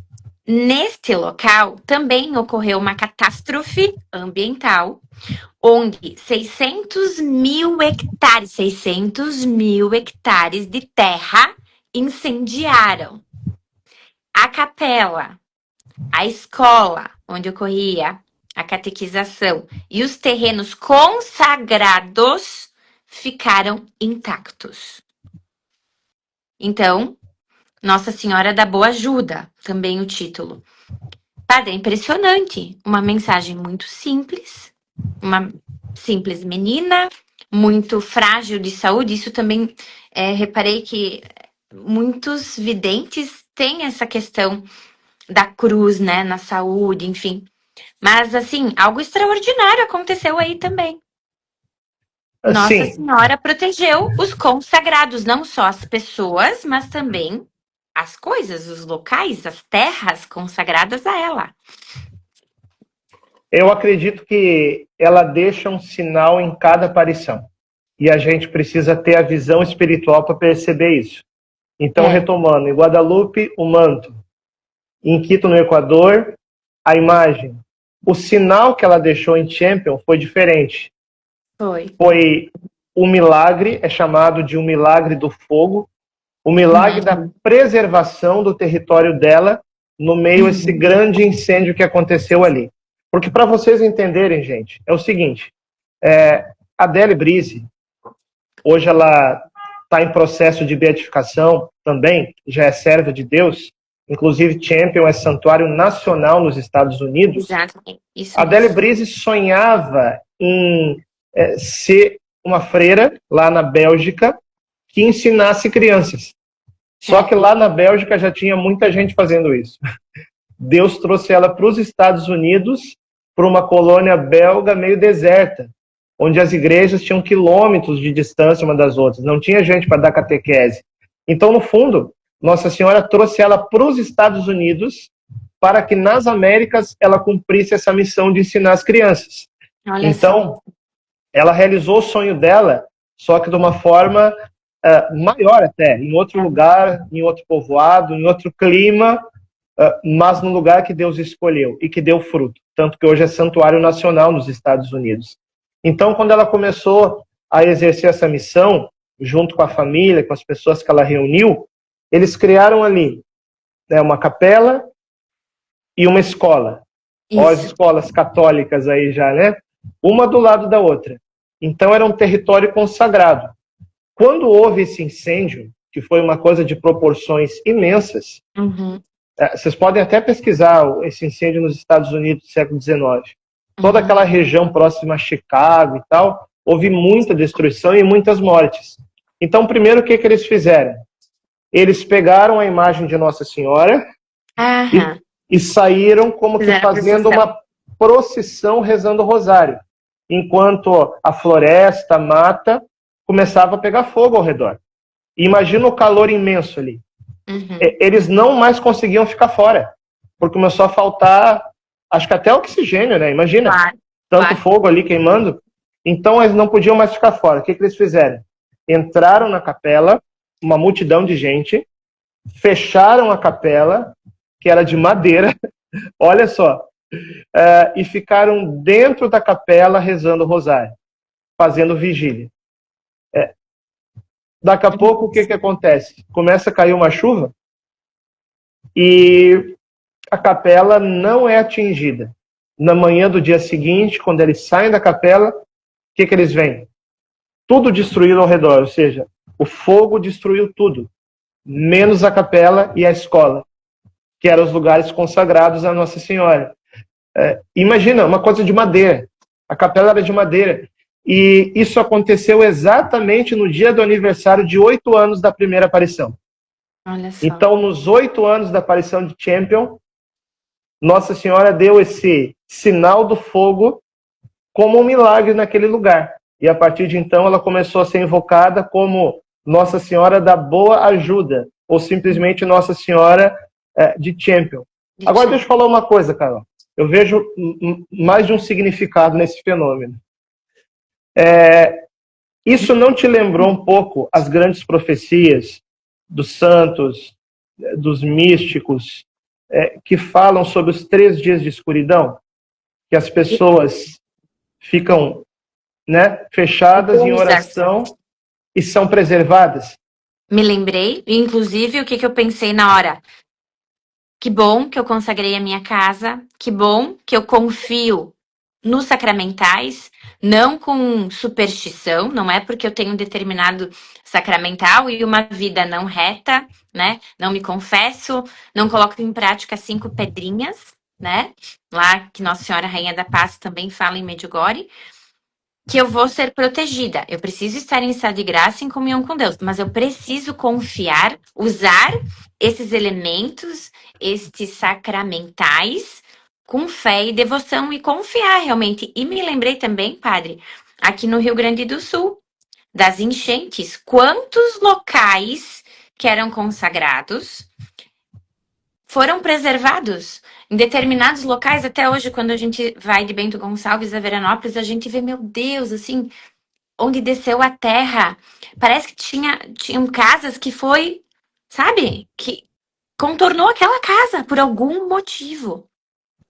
neste local também ocorreu uma catástrofe ambiental, onde 600 mil hectares de terra incendiaram. A capela, a escola onde ocorria a catequização e os terrenos consagrados ficaram intactos. Então, Nossa Senhora da Boa Ajuda, também o título. Padre, é impressionante. Uma mensagem muito simples, uma simples menina, muito frágil de saúde. Isso também reparei que muitos videntes têm essa questão da cruz, né, na saúde, enfim. Mas, assim, algo extraordinário aconteceu aí também. Nossa Assim, Senhora protegeu os consagrados, não só as pessoas, mas também as coisas, os locais, as terras consagradas a ela. eu acredito que ela deixa um sinal em cada aparição. E a gente precisa ter a visão espiritual para perceber isso. Então, retomando, em Guadalupe, o manto. Em Quito, no Equador, a imagem. O sinal que ela deixou em Champion foi diferente. Foi o milagre, é chamado de um milagre do fogo, o milagre da preservação do território dela no meio a esse grande incêndio que aconteceu ali. Porque para vocês entenderem, gente, é o seguinte, a Adele Brise, hoje ela está em processo de beatificação também, já é serva de Deus, inclusive Champion é santuário nacional nos Estados Unidos. Exatamente. Isso a Adele Brise sonhava em ser uma freira lá na Bélgica que ensinasse crianças. Só que lá na Bélgica já tinha muita gente fazendo isso. Deus trouxe ela para os Estados Unidos, para uma colônia belga meio deserta, onde as igrejas tinham quilômetros de distância uma das outras, não tinha gente para dar catequese. Então, no fundo, Nossa Senhora trouxe ela para os Estados Unidos para que nas Américas ela cumprisse essa missão de ensinar as crianças. Olha então, só. Ela realizou o sonho dela, só que de uma forma maior até, em outro lugar, em outro povoado, em outro clima, mas no lugar que Deus escolheu e que deu fruto. Tanto que hoje é santuário nacional nos Estados Unidos. Então, quando ela começou a exercer essa missão, junto com a família, com as pessoas que ela reuniu, eles criaram ali uma capela e uma escola. Ó, as escolas católicas aí já, né? Uma do lado da outra. Então, era um território consagrado. Quando houve esse incêndio, que foi uma coisa de proporções imensas, vocês podem até pesquisar esse incêndio nos Estados Unidos do século XIX. Toda aquela região próxima a Chicago e tal, houve muita destruição e muitas mortes. Então, primeiro, o que eles fizeram? Eles pegaram a imagem de Nossa Senhora e saíram como que fazendo uma procissão rezando o rosário, enquanto a floresta, a mata, começava a pegar fogo ao redor. E imagina o calor imenso ali. Eles não mais conseguiam ficar fora, porque começou a faltar, acho que até oxigênio, né? Imagina, tanto fogo ali queimando. Então eles não podiam mais ficar fora. O que eles fizeram? Entraram na capela, uma multidão de gente, fecharam a capela, que era de madeira, olha só, e ficaram dentro da capela rezando o rosário, fazendo vigília. Daqui a pouco, o que acontece? Começa a cair uma chuva e a capela não é atingida. Na manhã do dia seguinte, quando eles saem da capela, o que eles veem? Tudo destruído ao redor, ou seja, o fogo destruiu tudo, menos a capela e a escola, que eram os lugares consagrados à Nossa Senhora. Imagina, uma coisa de madeira. A capela era de madeira. E isso aconteceu exatamente no dia do aniversário de 8 anos da primeira aparição. Olha só. Então, nos 8 anos da aparição de Champion, Nossa Senhora deu esse sinal do fogo como um milagre naquele lugar. E a partir de então, ela começou a ser invocada como Nossa Senhora da Boa Ajuda, ou simplesmente Nossa Senhora de Champion. Agora, deixa eu falar uma coisa, Carol. Eu vejo mais de um significado nesse fenômeno. Isso não te lembrou um pouco as grandes profecias dos santos, dos místicos, que falam sobre os 3 dias de escuridão? Que as pessoas ficam, né, fechadas em oração e são preservadas? Me lembrei, inclusive, o que eu pensei na hora? Que bom que eu consagrei a minha casa, que bom que eu confio nos sacramentais, não com superstição, não é porque eu tenho um determinado sacramental e uma vida não reta, né? Não me confesso, não coloco em prática 5 pedrinhas, né? Lá que Nossa Senhora Rainha da Paz também fala em Medjugorje, que eu vou ser protegida. Eu preciso estar em estado de graça em comunhão com Deus, mas eu preciso confiar, usar esses elementos, estes sacramentais, com fé e devoção e confiar realmente. E me lembrei também, padre, aqui no Rio Grande do Sul, das enchentes. Quantos locais que eram consagrados foram preservados? Em determinados locais, até hoje, quando a gente vai de Bento Gonçalves a Veranópolis, a gente vê, meu Deus, assim, onde desceu a terra. Parece que tinham casas que foi, sabe, que contornou aquela casa por algum motivo,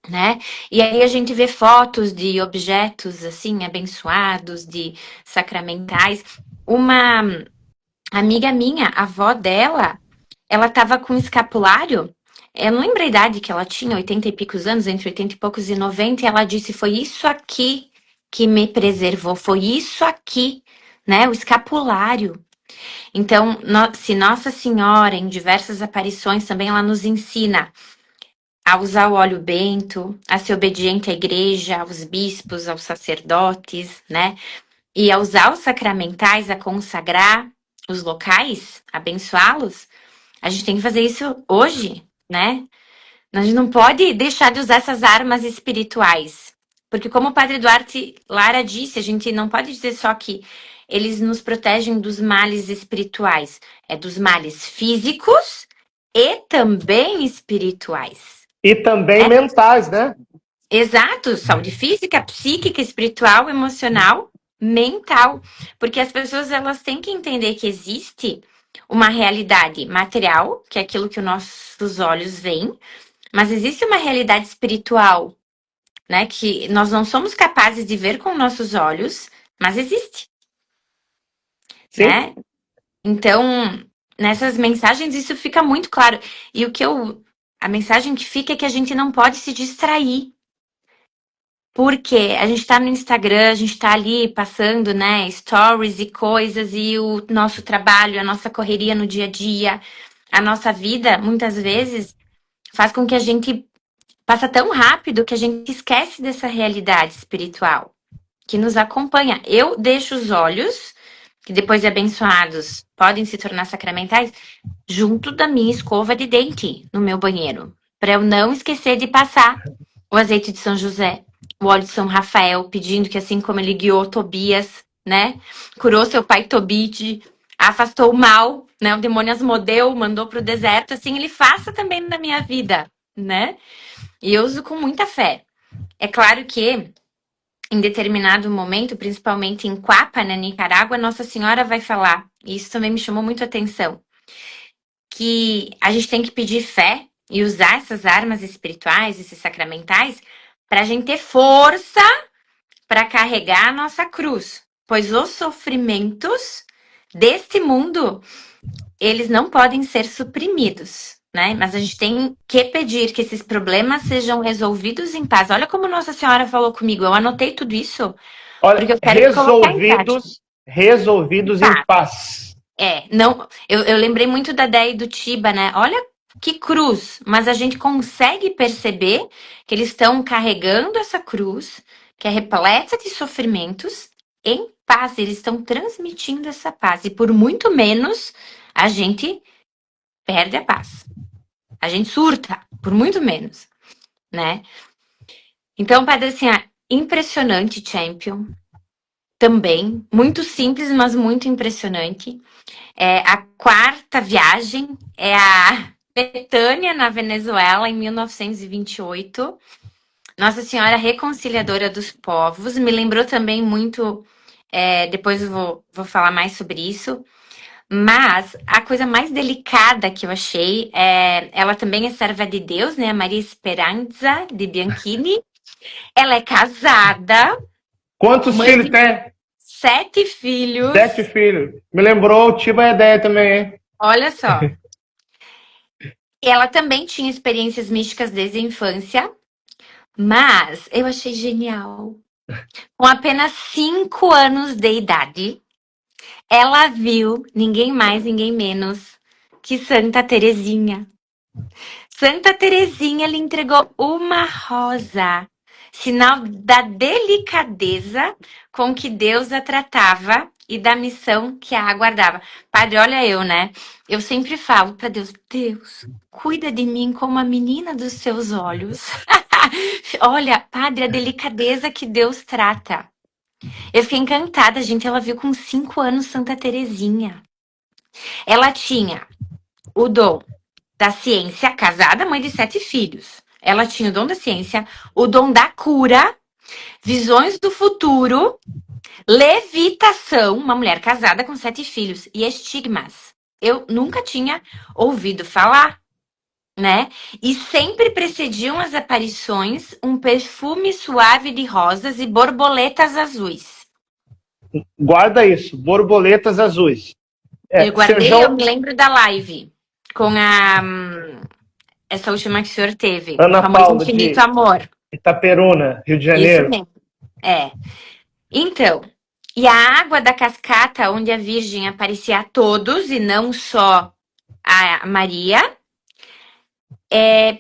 né? E aí a gente vê fotos de objetos, assim, abençoados, de sacramentais. Uma amiga minha, a avó dela, ela tava com um escapulário. Eu não lembro a idade que ela tinha, 80 e poucos anos, entre 80 e poucos e 90, e ela disse, foi isso aqui que me preservou, foi isso aqui, né? O escapulário. Então, se Nossa Senhora, em diversas aparições, também ela nos ensina a usar o óleo bento, a ser obediente à igreja, aos bispos, aos sacerdotes, né? E a usar os sacramentais, a consagrar os locais, abençoá-los, a gente tem que fazer isso hoje, né? A gente não pode deixar de usar essas armas espirituais. Porque como o Padre Duarte Lara disse, a gente não pode dizer só que eles nos protegem dos males espirituais. É dos males físicos e também espirituais. E também mentais, né? Exato, saúde física, psíquica, espiritual, emocional, mental. Porque as pessoas elas têm que entender que existe uma realidade material, que é aquilo que os nossos olhos veem, mas existe uma realidade espiritual, né? Que nós não somos capazes de ver com nossos olhos, mas existe, Sim. né? Então, nessas mensagens isso fica muito claro. E a mensagem que fica é que a gente não pode se distrair. Porque a gente tá no Instagram, a gente tá ali passando, né, stories e coisas, e o nosso trabalho, a nossa correria no dia a dia, a nossa vida, muitas vezes, faz com que a gente passa tão rápido que a gente esquece dessa realidade espiritual que nos acompanha. Eu deixo os olhos, que depois de abençoados podem se tornar sacramentais, junto da minha escova de dente no meu banheiro, para eu não esquecer de passar o azeite de São José, o óleo de São Rafael, pedindo que assim como ele guiou Tobias, né, curou seu pai Tobite, afastou o mal, né, o demônio Asmodeu, mandou para o deserto, assim ele faça também na minha vida, né? E eu uso com muita fé. É claro que em determinado momento, principalmente em Cuapa, na Nicarágua, Nossa Senhora vai falar, e isso também me chamou muito a atenção, que a gente tem que pedir fé e usar essas armas espirituais, esses sacramentais, para a gente ter força para carregar a nossa cruz. Pois os sofrimentos deste mundo, eles não podem ser suprimidos, né? Mas a gente tem que pedir que esses problemas sejam resolvidos em paz. Olha como Nossa Senhora falou comigo. Eu anotei tudo isso. Olha, porque eu quero colocar em prática. resolvidos em paz. Não, eu lembrei muito da Déia e do Tiba, né? Olha que cruz, mas a gente consegue perceber que eles estão carregando essa cruz, que é repleta de sofrimentos, em paz. Eles estão transmitindo essa paz. E por muito menos, a gente perde a paz. A gente surta, por muito menos, né? Então, padre, assim, impressionante, Champion. Também, muito simples, mas muito impressionante. A quarta viagem é a Betânia, na Venezuela, em 1928. Nossa Senhora Reconciliadora dos Povos. Me lembrou também muito depois eu vou falar mais sobre isso. Mas a coisa mais delicada que eu achei ela também é serva de Deus, né? A Maria Esperanza de Bianchini. Ela é casada, Quantos mãe filhos de tem? 7 filhos. 7 filhos. Me lembrou o Tiba Ideia também, hein? Olha só. Ela também tinha experiências místicas desde a infância, mas eu achei genial. Com apenas 5 anos de idade, ela viu ninguém mais, ninguém menos que Santa Teresinha. Santa Teresinha lhe entregou uma rosa, sinal da delicadeza com que Deus a tratava e da missão que a aguardava. Padre, olha eu, né? Eu sempre falo para Deus, Deus, cuida de mim como a menina dos seus olhos. Olha, Padre, a delicadeza que Deus trata. Eu fiquei encantada, gente. Ela viu com 5 anos Santa Teresinha. Ela tinha o dom da ciência, casada, mãe de 7 filhos. Ela tinha o dom da ciência, o dom da cura, visões do futuro, levitação, uma mulher casada com 7 filhos, e estigmas. Eu nunca tinha ouvido falar, né? E sempre precediam as aparições um perfume suave de rosas e borboletas azuis. Guarda isso, borboletas azuis. Eu Você guardei, já... eu me lembro da live com essa última que o senhor teve, Ana com Amor de Paula, Infinito de Amor. Itaperuna, Rio de Isso Janeiro. mesmo. É. Então, e a água da cascata, onde a Virgem aparecia a todos e não só a Maria,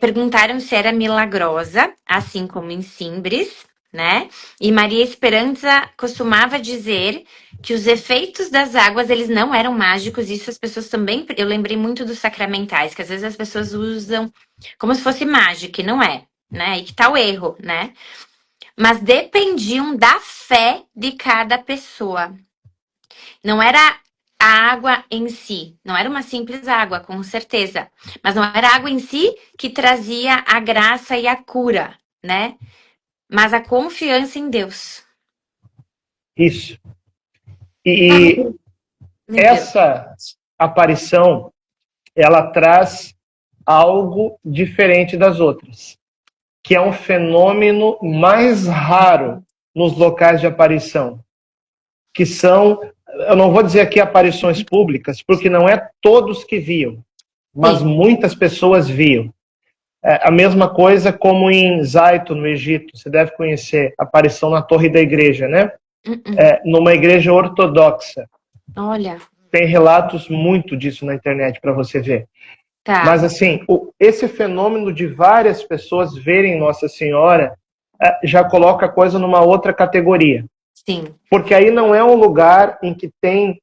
perguntaram se era milagrosa, assim como em Simbres, né? E Maria Esperança costumava dizer que os efeitos das águas, eles não eram mágicos. Isso as pessoas também... Eu lembrei muito dos sacramentais, que às vezes as pessoas usam como se fosse mágica, e não é, né? E que tá o erro, né? Mas dependiam da fé de cada pessoa. Não era a água em si, não era uma simples água, com certeza, mas não era a água em si que trazia a graça e a cura, né? Mas a confiança em Deus. Isso. E essa aparição, ela traz algo diferente das outras, que é um fenômeno mais raro nos locais de aparição, que são, eu não vou dizer aqui aparições públicas, porque não é todos que viam, mas muitas pessoas viam. A mesma coisa como em Zaito, no Egito, você deve conhecer a aparição na torre da igreja, né? Numa igreja ortodoxa. Olha. Tem relatos muito disso na internet para você ver. Tá. Mas assim, esse fenômeno de várias pessoas verem Nossa Senhora já coloca a coisa numa outra categoria. Sim. Porque aí não é um lugar em que tem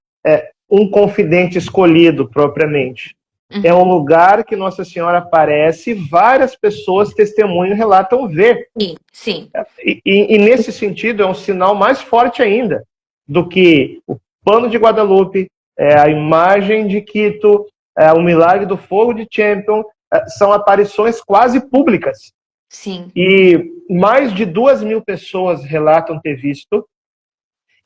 um confidente escolhido propriamente. É um lugar que Nossa Senhora aparece e várias pessoas testemunham e relatam ver. Sim, sim. E nesse sentido é um sinal mais forte ainda do que o pano de Guadalupe, a imagem de Quito, o milagre do fogo de Champion, são aparições quase públicas. Sim. E mais de 2.000 pessoas relatam ter visto.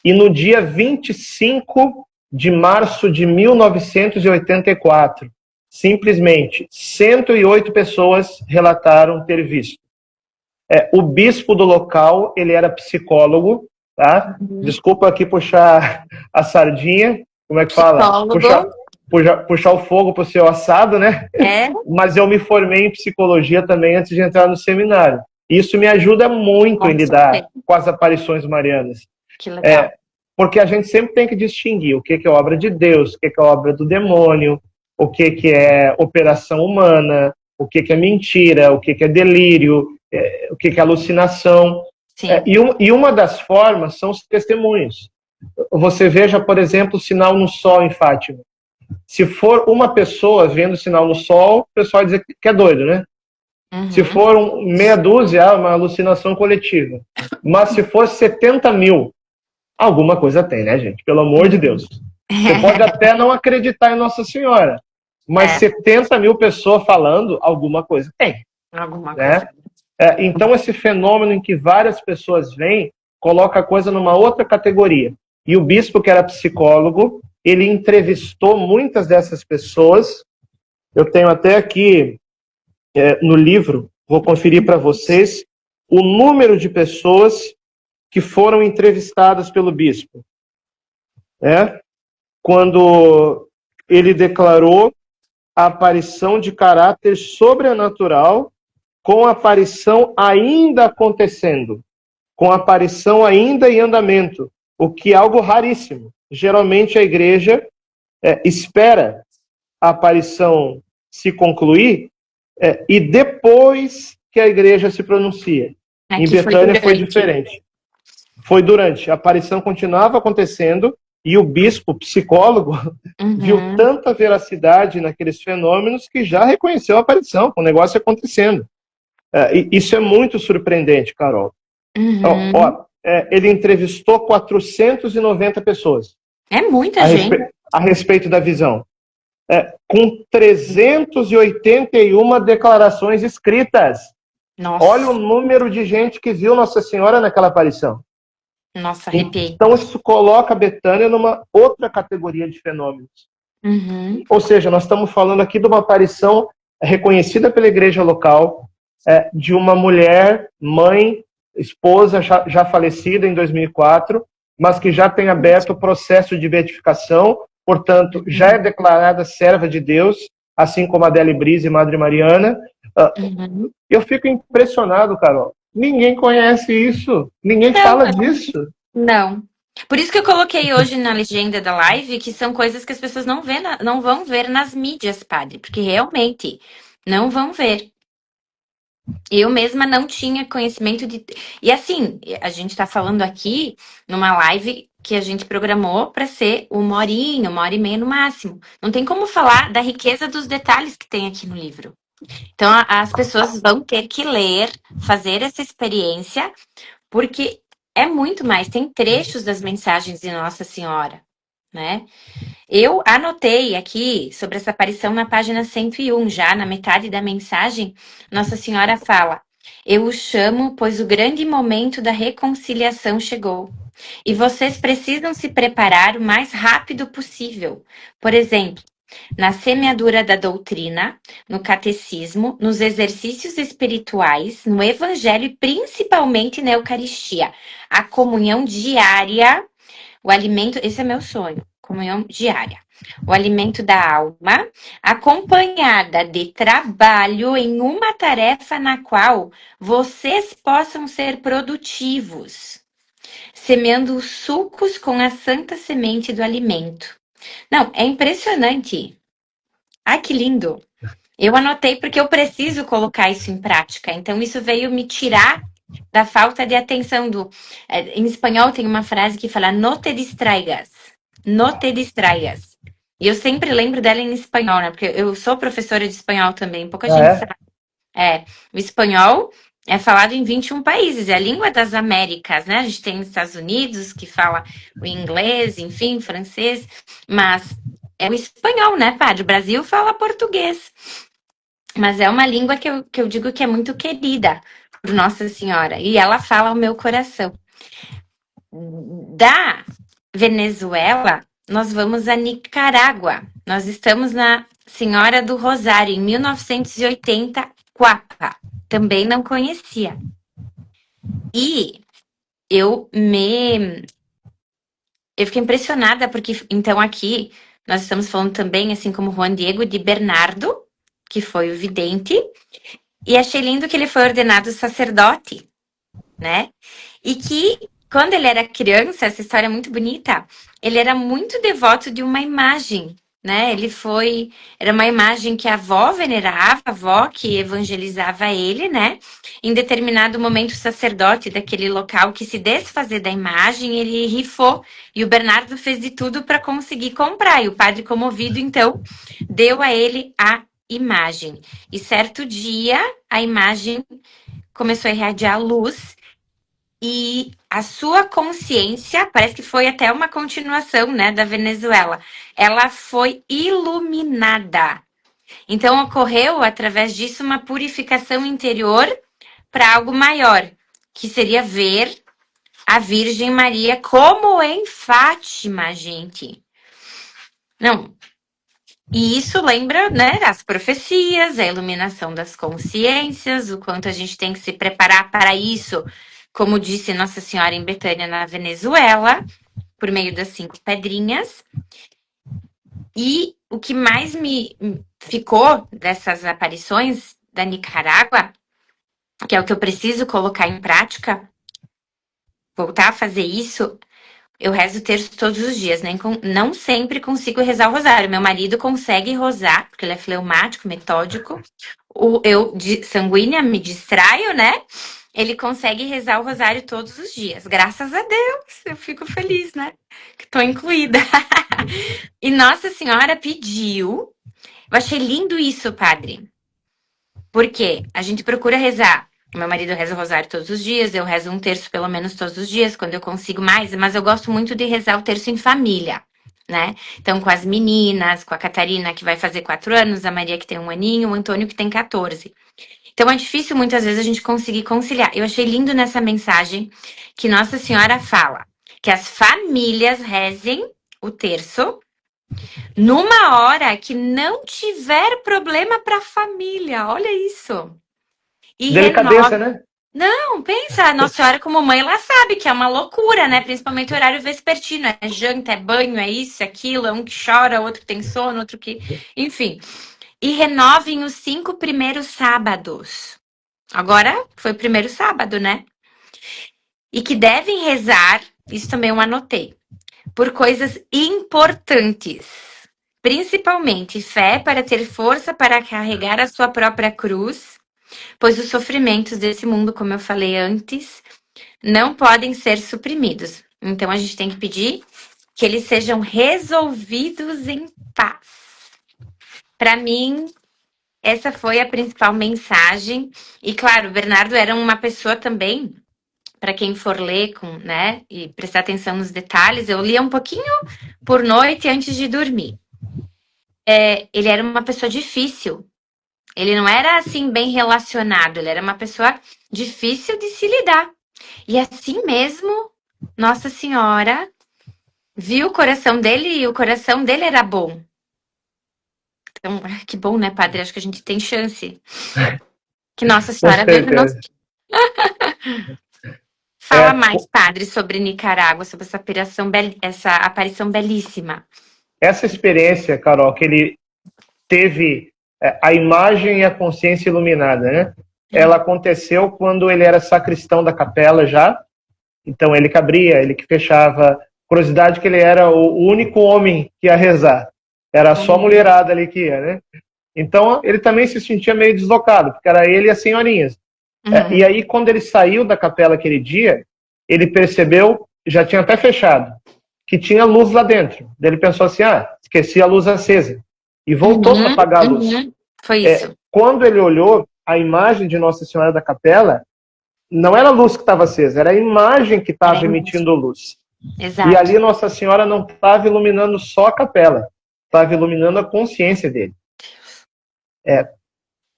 E no dia 25 de março de 1984, simplesmente 108 pessoas relataram ter visto. O bispo do local, ele era psicólogo, tá? Desculpa aqui puxar a sardinha, como é que fala? Puxar o fogo pro seu assado, né? Mas eu me formei em psicologia também antes de entrar no seminário. Isso me ajuda muito em lidar com as aparições marianas. Que legal. Porque a gente sempre tem que distinguir o que é obra de Deus, o que é obra do demônio, o que é operação humana, o que é mentira, o que é delírio, o que é alucinação. E uma das formas são os testemunhos. Você veja, por exemplo, o sinal no sol em Fátima. Se for uma pessoa vendo o sinal no sol, o pessoal vai dizer que é doido, né? Se for meia dúzia, é uma alucinação coletiva. Mas se for 70.000, alguma coisa tem, né, gente? Pelo amor de Deus. Você pode até não acreditar em Nossa Senhora, mas 70.000 pessoas falando, alguma coisa tem. Alguma coisa. Então, esse fenômeno em que várias pessoas vêm, coloca a coisa numa outra categoria. E o bispo, que era psicólogo, ele entrevistou muitas dessas pessoas. Eu tenho até aqui no livro, vou conferir para vocês, o número de pessoas que foram entrevistadas pelo bispo. Quando ele declarou a aparição de caráter sobrenatural, com a aparição ainda acontecendo, com a aparição ainda em andamento, o que é algo raríssimo. Geralmente a igreja espera a aparição se concluir e depois que a igreja se pronuncia. Aqui em Betânia foi diferente. Foi durante. A aparição continuava acontecendo e o bispo, psicólogo, viu tanta veracidade naqueles fenômenos que já reconheceu a aparição, com o negócio acontecendo. Isso é muito surpreendente, Carol. Ele entrevistou 490 pessoas. É muita gente. A respeito da visão. Com 381 declarações escritas. Nossa. Olha o número de gente que viu Nossa Senhora naquela aparição. Nossa, arrepiei. Então isso coloca a Betânia numa outra categoria de fenômenos. Ou seja, nós estamos falando aqui de uma aparição reconhecida pela igreja local, de uma mulher, mãe, esposa já falecida em 2004, mas que já tem aberto o processo de beatificação, portanto, já é declarada serva de Deus, assim como Adele Brise e Madre Mariana. Eu fico impressionado, Carol. Ninguém conhece isso. Ninguém fala disso. Não. Por isso que eu coloquei hoje na legenda da live que são coisas que as pessoas não vão ver nas mídias, padre. Porque realmente não vão ver. Eu mesma não tinha conhecimento de... E assim, a gente tá falando aqui numa live que a gente programou para ser 1 hora e meia no máximo. Não tem como falar da riqueza dos detalhes que tem aqui no livro. Então, as pessoas vão ter que ler, fazer essa experiência, porque é muito mais. Tem trechos das mensagens de Nossa Senhora, né? Eu anotei aqui sobre essa aparição na página 101, já na metade da mensagem, Nossa Senhora fala: eu o chamo, pois o grande momento da reconciliação chegou. E vocês precisam se preparar o mais rápido possível. Por exemplo, na semeadura da doutrina, no catecismo, nos exercícios espirituais, no evangelho e principalmente na Eucaristia. A comunhão diária, o alimento, esse é meu sonho, comunhão diária. O alimento da alma, acompanhada de trabalho em uma tarefa na qual vocês possam ser produtivos, semeando os sucos com a santa semente do alimento. Não, é impressionante. Ai, que lindo. Eu anotei porque eu preciso colocar isso em prática. Então, isso veio me tirar da falta de atenção do... Em espanhol tem uma frase que fala no te distraigas. No te distraigas. E eu sempre lembro dela em espanhol, né? Porque eu sou professora de espanhol também. Pouca gente sabe. O espanhol é falado em 21 países. É a língua das Américas, né? A gente tem os Estados Unidos, que fala o inglês, enfim, francês. Mas é o espanhol, né, padre? O Brasil fala português. Mas é uma língua que eu digo que é muito querida por Nossa Senhora. E ela fala ao meu coração. Da Venezuela, nós vamos a Nicarágua. Nós estamos na Senhora do Rosário, em 1980, Cuapa. Também não conhecia. E eu fiquei impressionada, porque então aqui nós estamos falando também, assim como Juan Diego, de Bernardo, que foi o vidente, e achei lindo que ele foi ordenado sacerdote, né? E que, quando ele era criança, essa história é muito bonita, ele era muito devoto de uma imagem, né? Era uma imagem que a avó venerava, a avó que evangelizava ele, né? Em determinado momento, o sacerdote daquele local quis se desfazer da imagem, ele rifou, e o Bernardo fez de tudo para conseguir comprar, e o padre, comovido, então, deu a ele a imagem. E certo dia, a imagem começou a irradiar luz, e a sua consciência, parece que foi até uma continuação, né, da Venezuela, ela foi iluminada. Então, ocorreu, através disso, uma purificação interior para algo maior, que seria ver a Virgem Maria, como em Fátima, gente. Não. E isso lembra, né, as profecias, a iluminação das consciências, o quanto a gente tem que se preparar para isso, como disse Nossa Senhora em Betânia, na Venezuela, por meio das 5 pedrinhas. E o que mais me ficou dessas aparições da Nicarágua, que é o que eu preciso colocar em prática, voltar a fazer isso, eu rezo o terço todos os dias, né? Não sempre consigo rezar o rosário. Meu marido consegue rezar, porque ele é fleumático, metódico. Eu, sanguínea, me distraio, né? Ele consegue rezar o rosário todos os dias. Graças a Deus, eu fico feliz, né? Que tô incluída. E Nossa Senhora pediu. Eu achei lindo isso, padre. Porque a gente procura rezar. Meu marido reza o rosário todos os dias, eu rezo um terço pelo menos todos os dias, quando eu consigo mais, mas eu gosto muito de rezar o terço em família, né? Então, com as meninas, com a Catarina, que vai fazer 4 anos, a Maria, que tem 1 aninho, o Antônio, que tem 14. Então, é difícil muitas vezes a gente conseguir conciliar. Eu achei lindo nessa mensagem que Nossa Senhora fala que as famílias rezem o terço numa hora que não tiver problema para a família. Olha isso. E Delicadeza, né? Não, pensa, a Nossa Senhora como mãe, ela sabe que é uma loucura, né? Principalmente o horário vespertino. É janta, é banho, é isso, é aquilo. É um que chora, outro que tem sono, outro que... Enfim. E renovem os 5 primeiros sábados. Agora foi o primeiro sábado, né? E que devem rezar, isso também eu anotei, por coisas importantes. Principalmente fé para ter força para carregar a sua própria cruz, pois os sofrimentos desse mundo, como eu falei antes, não podem ser suprimidos. Então a gente tem que pedir que eles sejam resolvidos em paz. Para mim, essa foi a principal mensagem. E claro, o Bernardo era uma pessoa também, para quem for ler, né, e prestar atenção nos detalhes, eu lia um pouquinho por noite antes de dormir. Ele era uma pessoa difícil. Ele não era assim bem relacionado, ele era uma pessoa difícil de se lidar. E assim mesmo, Nossa Senhora viu o coração dele e o coração dele era bom. Então, que bom, né, padre? Acho que a gente tem chance. Que Nossa Com Senhora veio no nosso... certeza. Fala mais, padre, sobre Nicarágua, sobre essa aparição belíssima. Essa experiência, Carol, que ele teve a imagem e a consciência iluminada, né? Ela aconteceu quando ele era sacristão da capela já. Então ele que abria, ele que fechava. Curiosidade que ele era o único homem que ia rezar. Era só a mulherada ali que ia, né? Então ele também se sentia meio deslocado, porque era ele e as senhorinhas. E aí quando ele saiu da capela aquele dia, ele percebeu, já tinha até fechado, que tinha luz lá dentro. Daí ele pensou assim, esqueci a luz acesa. E voltou para apagar a luz. Foi isso. Quando ele olhou a imagem de Nossa Senhora da Capela, não era a luz que estava acesa, era a imagem que estava emitindo luz. Exato. E ali Nossa Senhora não estava iluminando só a capela, estava iluminando a consciência dele.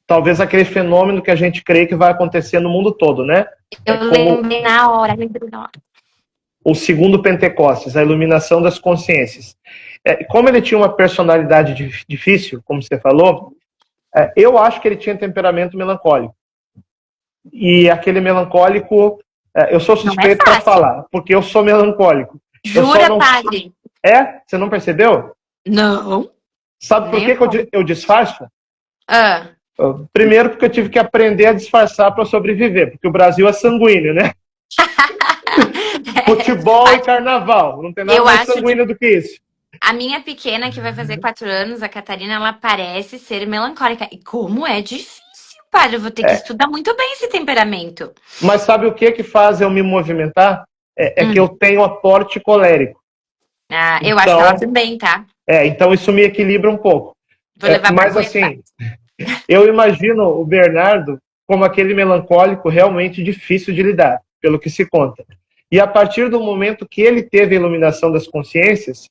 Talvez aquele fenômeno que a gente crê que vai acontecer no mundo todo, né? Eu lembrei na hora. O segundo Pentecostes, a iluminação das consciências. Como ele tinha uma personalidade difícil, como você falou, eu acho que ele tinha temperamento melancólico. E aquele melancólico, eu sou suspeito para falar, porque eu sou melancólico. Jura, padre? Você não percebeu? Não. Sabe por que eu disfarço? Ah. Primeiro porque eu tive que aprender a disfarçar para sobreviver, porque o Brasil é sanguíneo, né? Futebol e carnaval, não tem nada mais sanguíneo do que isso. A minha pequena, que vai fazer 4 anos, a Catarina, ela parece ser melancólica. E como é difícil, padre, eu vou ter que estudar muito bem esse temperamento. Mas sabe o que faz eu me movimentar? Que eu tenho aporte colérico. Eu acho que ela também, tá? Então isso me equilibra um pouco. Vou levar mas assim, eu imagino o Bernardo como aquele melancólico realmente difícil de lidar, pelo que se conta. E a partir do momento que ele teve a iluminação das consciências,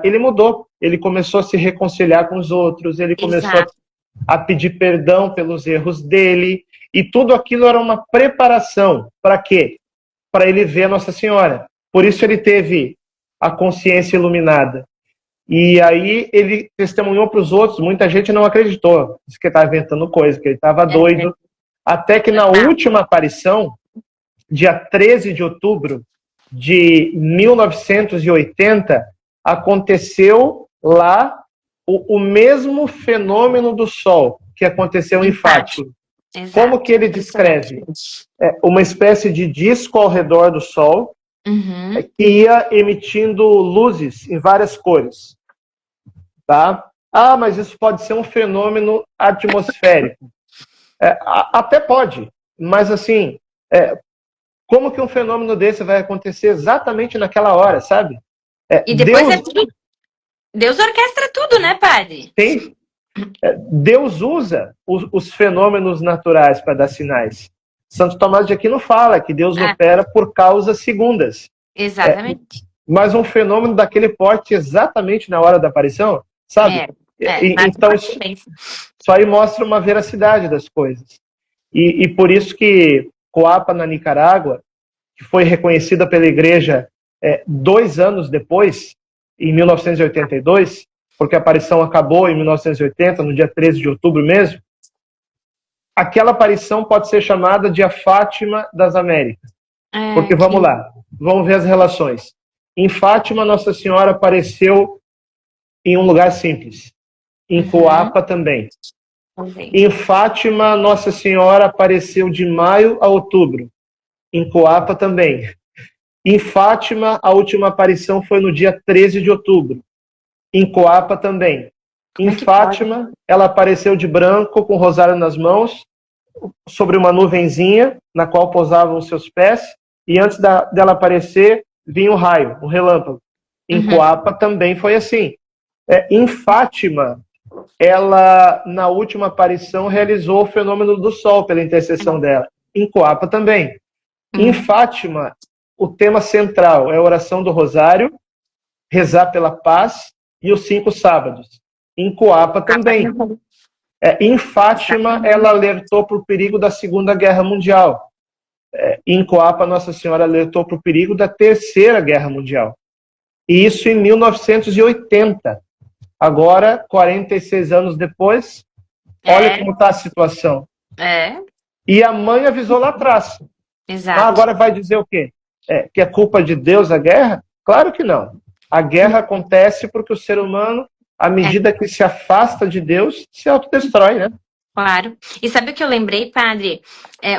ele mudou. Ele começou a se reconciliar com os outros, ele começou a pedir perdão pelos erros dele, e tudo aquilo era uma preparação para quê? para ele ver a Nossa Senhora. Por isso ele teve a consciência iluminada. E aí ele testemunhou para os outros, muita gente não acreditou, disse que ele estava inventando coisa, que ele estava doido, até que na última aparição, dia 13 de outubro de 1980, aconteceu lá o mesmo fenômeno do Sol que aconteceu em Fátima. Exato. Como que ele descreve? Uma espécie de disco ao redor do Sol, que ia emitindo luzes em várias cores. Tá? Ah, mas isso pode ser um fenômeno atmosférico. Até pode, mas assim, como que um fenômeno desse vai acontecer exatamente naquela hora, sabe? E depois Deus orquestra tudo, né, padre? Sim. Deus usa os fenômenos naturais para dar sinais. Santo Tomás de Aquino fala que Deus opera por causas segundas. Exatamente. Mas um fenômeno daquele porte exatamente na hora da aparição, sabe? Então, isso aí mostra uma veracidade das coisas. E por isso que Coapa, na Nicarágua, que foi reconhecida pela igreja 2 anos depois, em 1982, porque a aparição acabou em 1980, no dia 13 de outubro mesmo, aquela aparição pode ser chamada de a Fátima das Américas. Porque, vamos lá, vamos ver as relações. Em Fátima, Nossa Senhora apareceu em um lugar simples. Em Coapa também. Em Fátima, Nossa Senhora apareceu de maio a outubro. Em Coapa também. Em Fátima, a última aparição foi no dia 13 de outubro. Em Coapa também. Em Fátima, ela apareceu de branco, com o rosário nas mãos, sobre uma nuvenzinha, na qual pousavam os seus pés, e antes dela aparecer, vinha um raio, um relâmpago. Em Coapa também foi assim. Em Fátima, ela, na última aparição, realizou o fenômeno do sol, pela intercessão dela. Em Coapa também. Em Fátima, o tema central é a oração do rosário, rezar pela paz e os 5 sábados. Em Coapa também. Em Fátima, ela alertou para o perigo da Segunda Guerra Mundial. Em Coapa, Nossa Senhora alertou para o perigo da Terceira Guerra Mundial. E isso em 1980. Agora, 46 anos depois, olha como está a situação. E a mãe avisou lá atrás. Exato. Agora vai dizer o quê? Que é culpa de Deus a guerra? Claro que não. A guerra acontece porque o ser humano, à medida que se afasta de Deus, se autodestrói, né? Claro. E sabe o que eu lembrei, padre?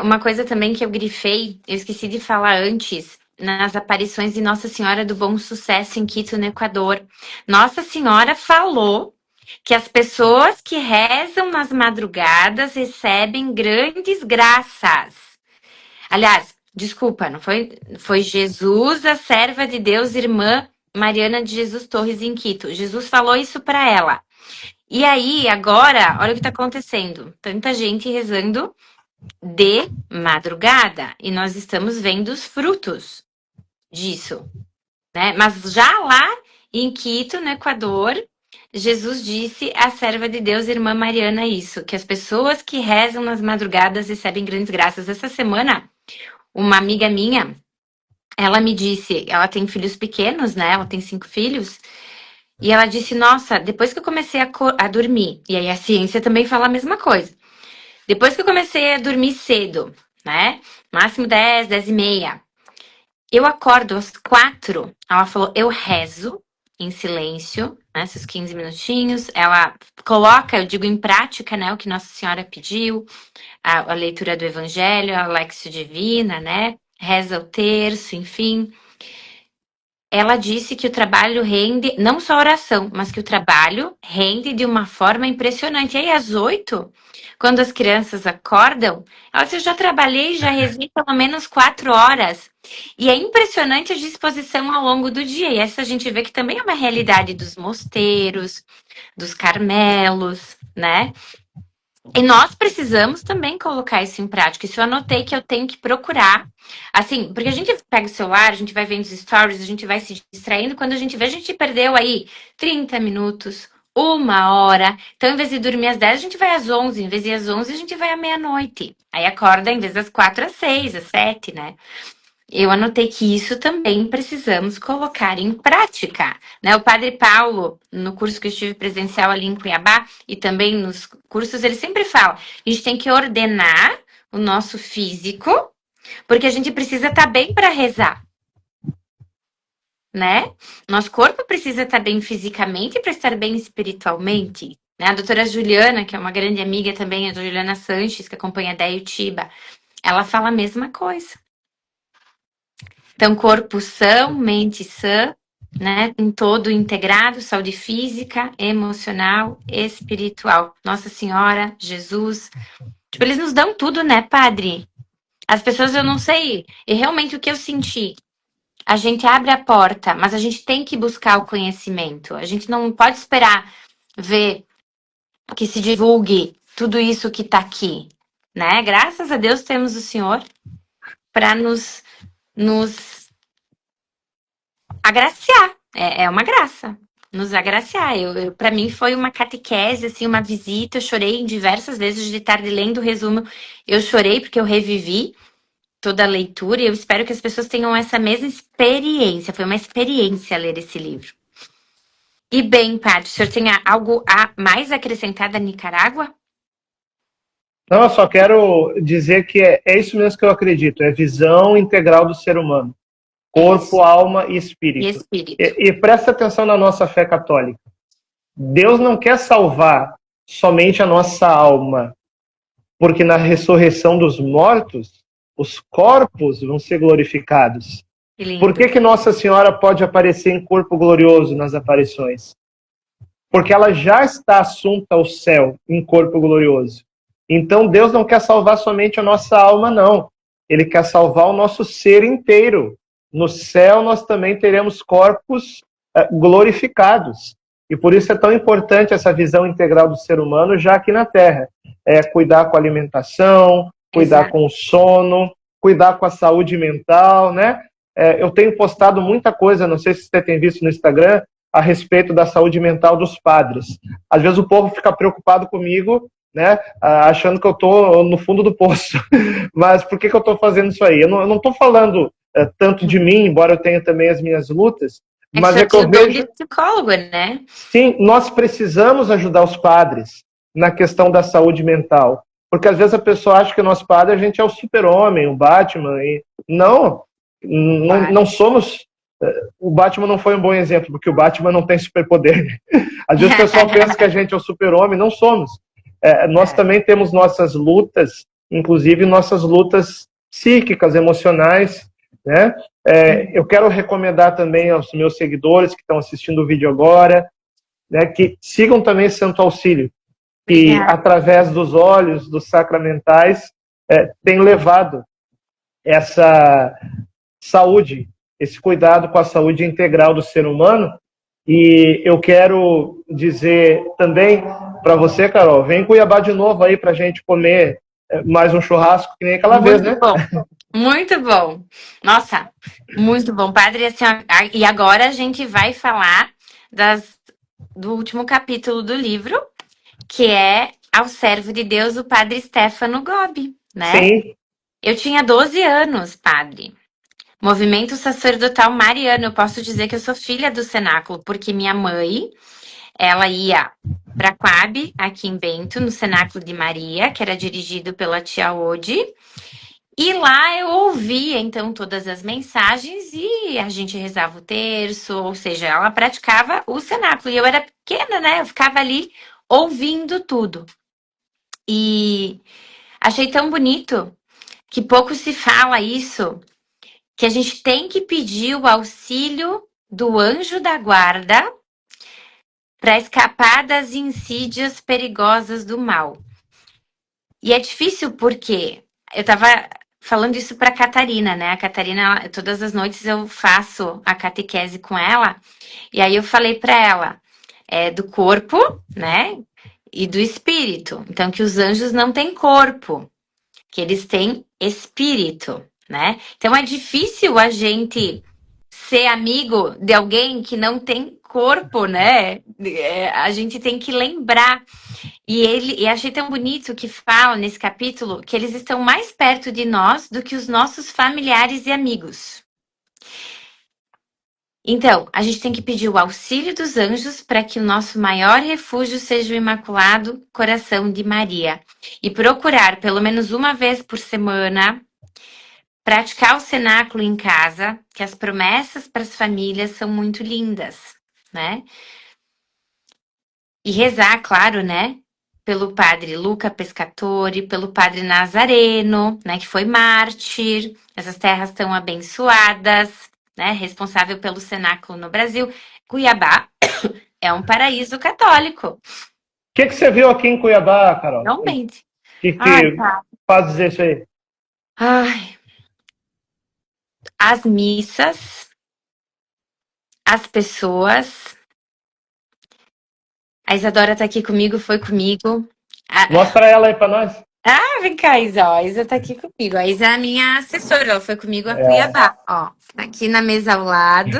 Uma coisa também que eu grifei, eu esqueci de falar antes, nas aparições de Nossa Senhora do Bom Sucesso em Quito, no Equador. Nossa Senhora falou que as pessoas que rezam nas madrugadas recebem grandes graças. Aliás, desculpa, não foi? Foi Jesus, a serva de Deus, irmã Mariana de Jesus Torres, em Quito. Jesus falou isso para ela. E aí, agora, olha o que está acontecendo. Tanta gente rezando de madrugada. E nós estamos vendo os frutos disso, né? Mas já lá em Quito, no Equador, Jesus disse à serva de Deus, irmã Mariana, isso. Que as pessoas que rezam nas madrugadas recebem grandes graças. Essa semana, uma amiga minha, ela me disse, ela tem filhos pequenos, né? Ela tem 5 filhos. E ela disse, nossa, depois que eu comecei a dormir, e aí a ciência também fala a mesma coisa. Depois que eu comecei a dormir cedo, né? Máximo 10, 10 e meia. Eu acordo às 4. Ela falou, eu rezo em silêncio, né? Esses 15 minutinhos. Ela coloca, eu digo em prática, né? O que Nossa Senhora pediu. A leitura do Evangelho, a Lexio Divina, né? Reza o terço, enfim. Ela disse que o trabalho rende, não só a oração, mas que o trabalho rende de uma forma impressionante. E aí, às 8, quando as crianças acordam, ela disse, eu já trabalhei, já rezei pelo menos 4 horas. E é impressionante a disposição ao longo do dia. E essa a gente vê que também é uma realidade dos mosteiros, dos carmelos, né? E nós precisamos também colocar isso em prática. Isso eu anotei que eu tenho que procurar. Assim, porque a gente pega o celular, a gente vai vendo os stories, a gente vai se distraindo. Quando a gente vê, a gente perdeu aí 30 minutos, 1 hora. Então, em vez de dormir às 10, a gente vai às 11. Em vez de ir às 11, a gente vai à meia-noite. Aí acorda, em vez das 4, às 6, às 7, né? eu anotei que isso também precisamos colocar em prática, né? O Padre Paulo, no curso que eu estive presencial ali em Cuiabá, e também nos cursos, ele sempre fala, a gente tem que ordenar o nosso físico, porque a gente precisa estar bem para rezar, né? Nosso corpo precisa estar bem fisicamente para estar bem espiritualmente. Né? A doutora Juliana, que é uma grande amiga também, a Juliana Sanches, que acompanha a Déio Tiba, ela fala a mesma coisa. Então, corpo são, mente sã, né? Em todo integrado, saúde física, emocional, espiritual. Nossa Senhora, Jesus. Tipo, eles nos dão tudo, né, padre? As pessoas, eu não sei. E realmente o que eu senti. A gente abre a porta, mas a gente tem que buscar o conhecimento. A gente não pode esperar ver que se divulgue tudo isso que tá aqui, né? Graças a Deus temos o Senhor para nos agraciar. É uma graça. Nos agraciar. Para mim foi uma catequese, assim, uma visita. Eu chorei diversas vezes de tarde lendo o resumo. Eu chorei porque eu revivi toda a leitura e eu espero que as pessoas tenham essa mesma experiência. Foi uma experiência ler esse livro. E bem, padre, o senhor tem algo a mais acrescentar da Nicarágua? Não, eu só quero dizer que é isso mesmo que eu acredito, é visão integral do ser humano. Corpo, Isso. alma e E espírito. espírito. E presta atenção na nossa fé católica. Deus não quer salvar somente a nossa alma, porque na ressurreição dos mortos, os corpos vão ser glorificados. Que lindo. Por que Nossa Senhora pode aparecer em corpo glorioso nas aparições? Porque ela já está assunta ao céu em corpo glorioso. Então Deus não quer salvar somente a nossa alma, não. Ele quer salvar o nosso ser inteiro. No céu nós também teremos corpos glorificados. E por isso é tão importante essa visão integral do ser humano já aqui na Terra. Cuidar com a alimentação, cuidar com o sono, cuidar com a saúde mental, né? Eu tenho postado muita coisa, não sei se você tem visto no Instagram, a respeito da saúde mental dos padres. Às vezes o povo fica preocupado comigo, né, achando que eu estou no fundo do poço. Mas por que eu estou fazendo isso aí? Eu não estou falando tanto de mim, embora eu tenha também as minhas lutas, mas é que eu vejo... psicólogo, né? Sim, nós precisamos ajudar os padres na questão da saúde mental. Porque às vezes a pessoa acha que o nosso padre, a gente é o super-homem, o Batman. E não somos... O Batman não foi um bom exemplo, porque o Batman não tem superpoder. Às vezes o pessoal pensa que a gente é o super-homem, não somos. Nós também temos nossas lutas, inclusive nossas lutas psíquicas, emocionais, né? Eu quero recomendar também aos meus seguidores que estão assistindo o vídeo agora, né, que sigam também Santo Auxílio, que através dos olhos, dos sacramentais, tem levado essa saúde, esse cuidado com a saúde integral do ser humano. E eu quero dizer também para você, Carol, vem em Cuiabá de novo aí para a gente comer mais um churrasco que nem aquela vez, né? Bom. Muito bom. Nossa, muito bom. Padre, assim, e agora a gente vai falar do último capítulo do livro, que é Ao Servo de Deus, o Padre Stefano Gobbi, né? Sim. Eu tinha 12 anos, padre. Movimento Sacerdotal Mariano. Eu posso dizer que eu sou filha do cenáculo, porque minha mãe, ela ia para Coab, aqui em Bento, no Cenáculo de Maria, que era dirigido pela tia Ode. E lá eu ouvia, então, todas as mensagens e a gente rezava o terço, ou seja, ela praticava o cenáculo. E eu era pequena, né? Eu ficava ali ouvindo tudo. E achei tão bonito que pouco se fala isso, que a gente tem que pedir o auxílio do anjo da guarda para escapar das insídias perigosas do mal. E é difícil porque eu tava falando isso para Catarina, né? A Catarina, todas as noites eu faço a catequese com ela, e aí eu falei para ela do corpo, né? E do espírito. Então, que os anjos não têm corpo, que eles têm espírito, né? Então, é difícil a gente ser amigo de alguém que não tem corpo, né? A gente tem que lembrar. E achei tão bonito que fala nesse capítulo que eles estão mais perto de nós do que os nossos familiares e amigos. Então, a gente tem que pedir o auxílio dos anjos para que o nosso maior refúgio seja o Imaculado Coração de Maria. E procurar, pelo menos uma vez por semana, praticar o cenáculo em casa, que as promessas para as famílias são muito lindas, né? E rezar, claro, né? Pelo padre Luca Pescatore, pelo padre Nazareno, né? Que foi mártir. Essas terras estão abençoadas, né? Responsável pelo cenáculo no Brasil. Cuiabá é um paraíso católico. O que você viu aqui em Cuiabá, Carol? Realmente. O que Tá. faz dizer isso aí? Ai. As missas, as pessoas. A Isadora tá aqui comigo, foi comigo. Mostra ela aí pra nós. Vem cá, Isa, ó. A Isa tá aqui comigo. A Isa é a minha assessora, ela foi comigo a Cuiabá, ó. Aqui na mesa ao lado.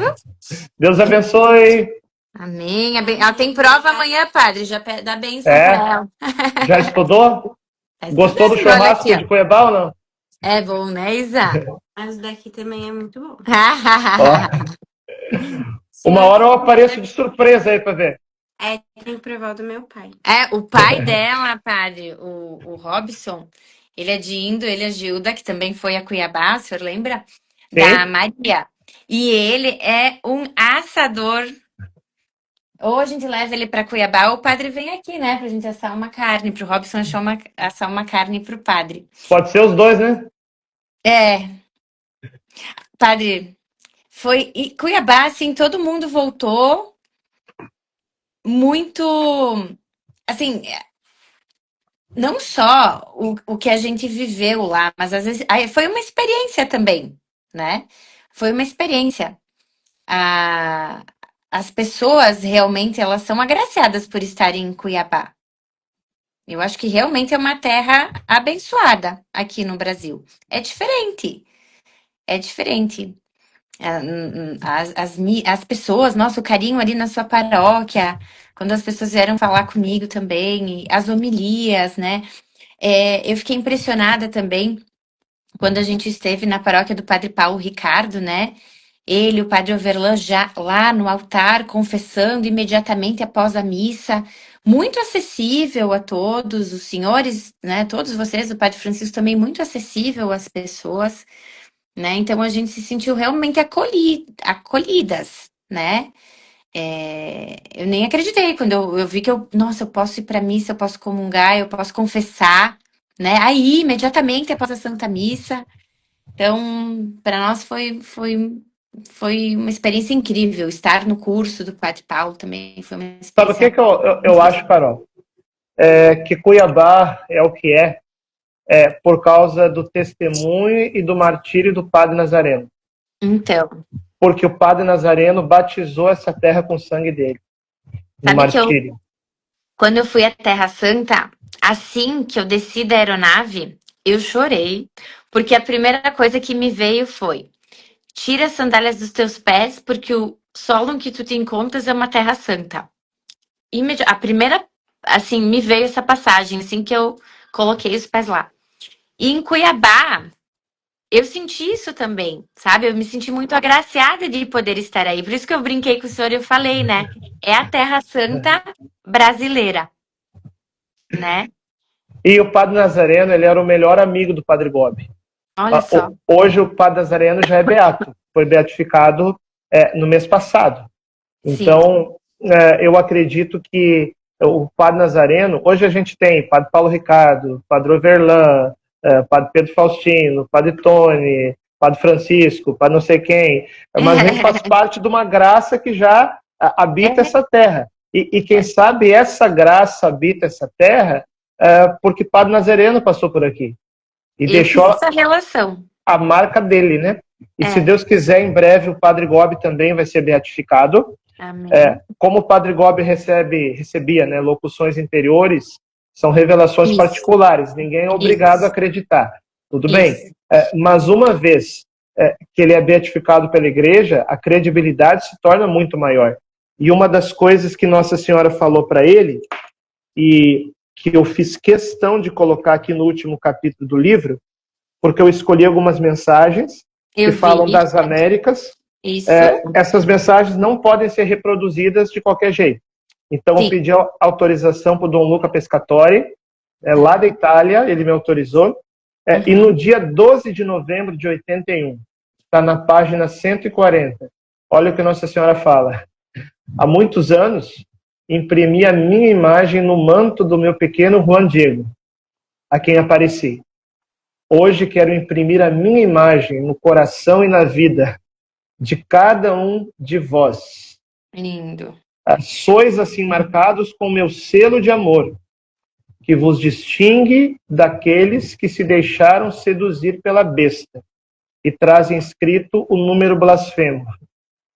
Deus abençoe. Amém. Ela tem prova amanhã, padre. Já dá bênção É? pra ela. Já estudou? Tá Gostou do estudando, olha churrasco aqui, ó. de Cuiabá ou não? É bom, né, Isa? Mas daqui também é muito bom. Uma hora eu apareço de surpresa aí pra ver. Tem que provar o do meu pai. O pai dela, padre, o Robson, ele é de Indo, ele é Gilda, que também foi a Cuiabá, o senhor lembra? Da Maria. E ele é um assador. Ou a gente leva ele para Cuiabá, ou o padre vem aqui, né? Pra gente assar uma carne. Pro Robson assar uma carne pro padre. Pode ser os dois, né? Padre, foi. E Cuiabá, assim, todo mundo voltou muito. Assim, não só o que a gente viveu lá, mas às vezes foi uma experiência também, né? Foi uma experiência. As pessoas realmente elas são agraciadas por estarem em Cuiabá. Eu acho que realmente é uma terra abençoada aqui no Brasil. É diferente. É diferente. As pessoas, nossa, o carinho ali na sua paróquia, quando as pessoas vieram falar comigo também, as homilias, né? Eu fiquei impressionada também quando a gente esteve na paróquia do Padre Paulo Ricardo, né? Ele, o Padre Overlan, já lá no altar, confessando imediatamente após a missa, muito acessível a todos os senhores, né? Todos vocês, o Padre Francisco também muito acessível às pessoas, né? Então a gente se sentiu realmente acolhidas, né? Eu nem acreditei quando eu vi que eu posso ir para missa, eu posso comungar, eu posso confessar, né? Aí, imediatamente após a Santa Missa. Então, para nós foi uma experiência incrível. Estar no curso do Padre Paulo também foi uma experiência. Sabe o que eu acho, Carol? Que Cuiabá é o que é por causa do testemunho e do martírio do Padre Nazareno. Então. Porque o Padre Nazareno batizou essa terra com o sangue dele. No martírio. Quando eu fui à Terra Santa, assim que eu desci da aeronave, eu chorei, porque a primeira coisa que me veio foi: tira as sandálias dos teus pés, porque o solo em que tu te encontras é uma terra santa. A primeira, assim, me veio essa passagem, assim que eu coloquei os pés lá. E em Cuiabá, eu senti isso também, sabe? Eu me senti muito agraciada de poder estar aí. Por isso que eu brinquei com o senhor e eu falei, né? É a Terra Santa brasileira, né? E o Padre Nazareno, ele era o melhor amigo do Padre Gobi. Olha só. Hoje o Padre Nazareno já é beato. Foi beatificado no mês passado. Então, eu acredito que o Padre Nazareno... Hoje a gente tem Padre Paulo Ricardo, Padre Overlan, Padre Pedro Faustino, Padre Tony, Padre Francisco, Padre não sei quem. Mas a gente faz parte de uma graça que já habita essa terra. E quem sabe essa graça habita essa terra porque Padre Nazareno passou por aqui. E deixou essa relação. A marca dele, né? E se Deus quiser, em breve o Padre Gobi também vai ser beatificado. Amém. Como o Padre Gobi recebia, né, locuções interiores, são revelações particulares. Ninguém é obrigado a acreditar. Tudo bem. Mas uma vez que ele é beatificado pela igreja, a credibilidade se torna muito maior. E uma das coisas que Nossa Senhora falou para ele, e que eu fiz questão de colocar aqui no último capítulo do livro, porque eu escolhi algumas mensagens que falam das Américas. Isso. Essas mensagens não podem ser reproduzidas de qualquer jeito. Então, eu pedi autorização para o Dom Luca Pescatori, lá da Itália, ele me autorizou. E no dia 12 de novembro de 81, está na página 140, olha o que Nossa Senhora fala. Há muitos anos, imprimi a minha imagem no manto do meu pequeno Juan Diego, a quem apareci. Hoje quero imprimir a minha imagem no coração e na vida de cada um de vós. Lindo. Sois assim marcados com meu selo de amor, que vos distingue daqueles que se deixaram seduzir pela besta e trazem escrito o número blasfemo.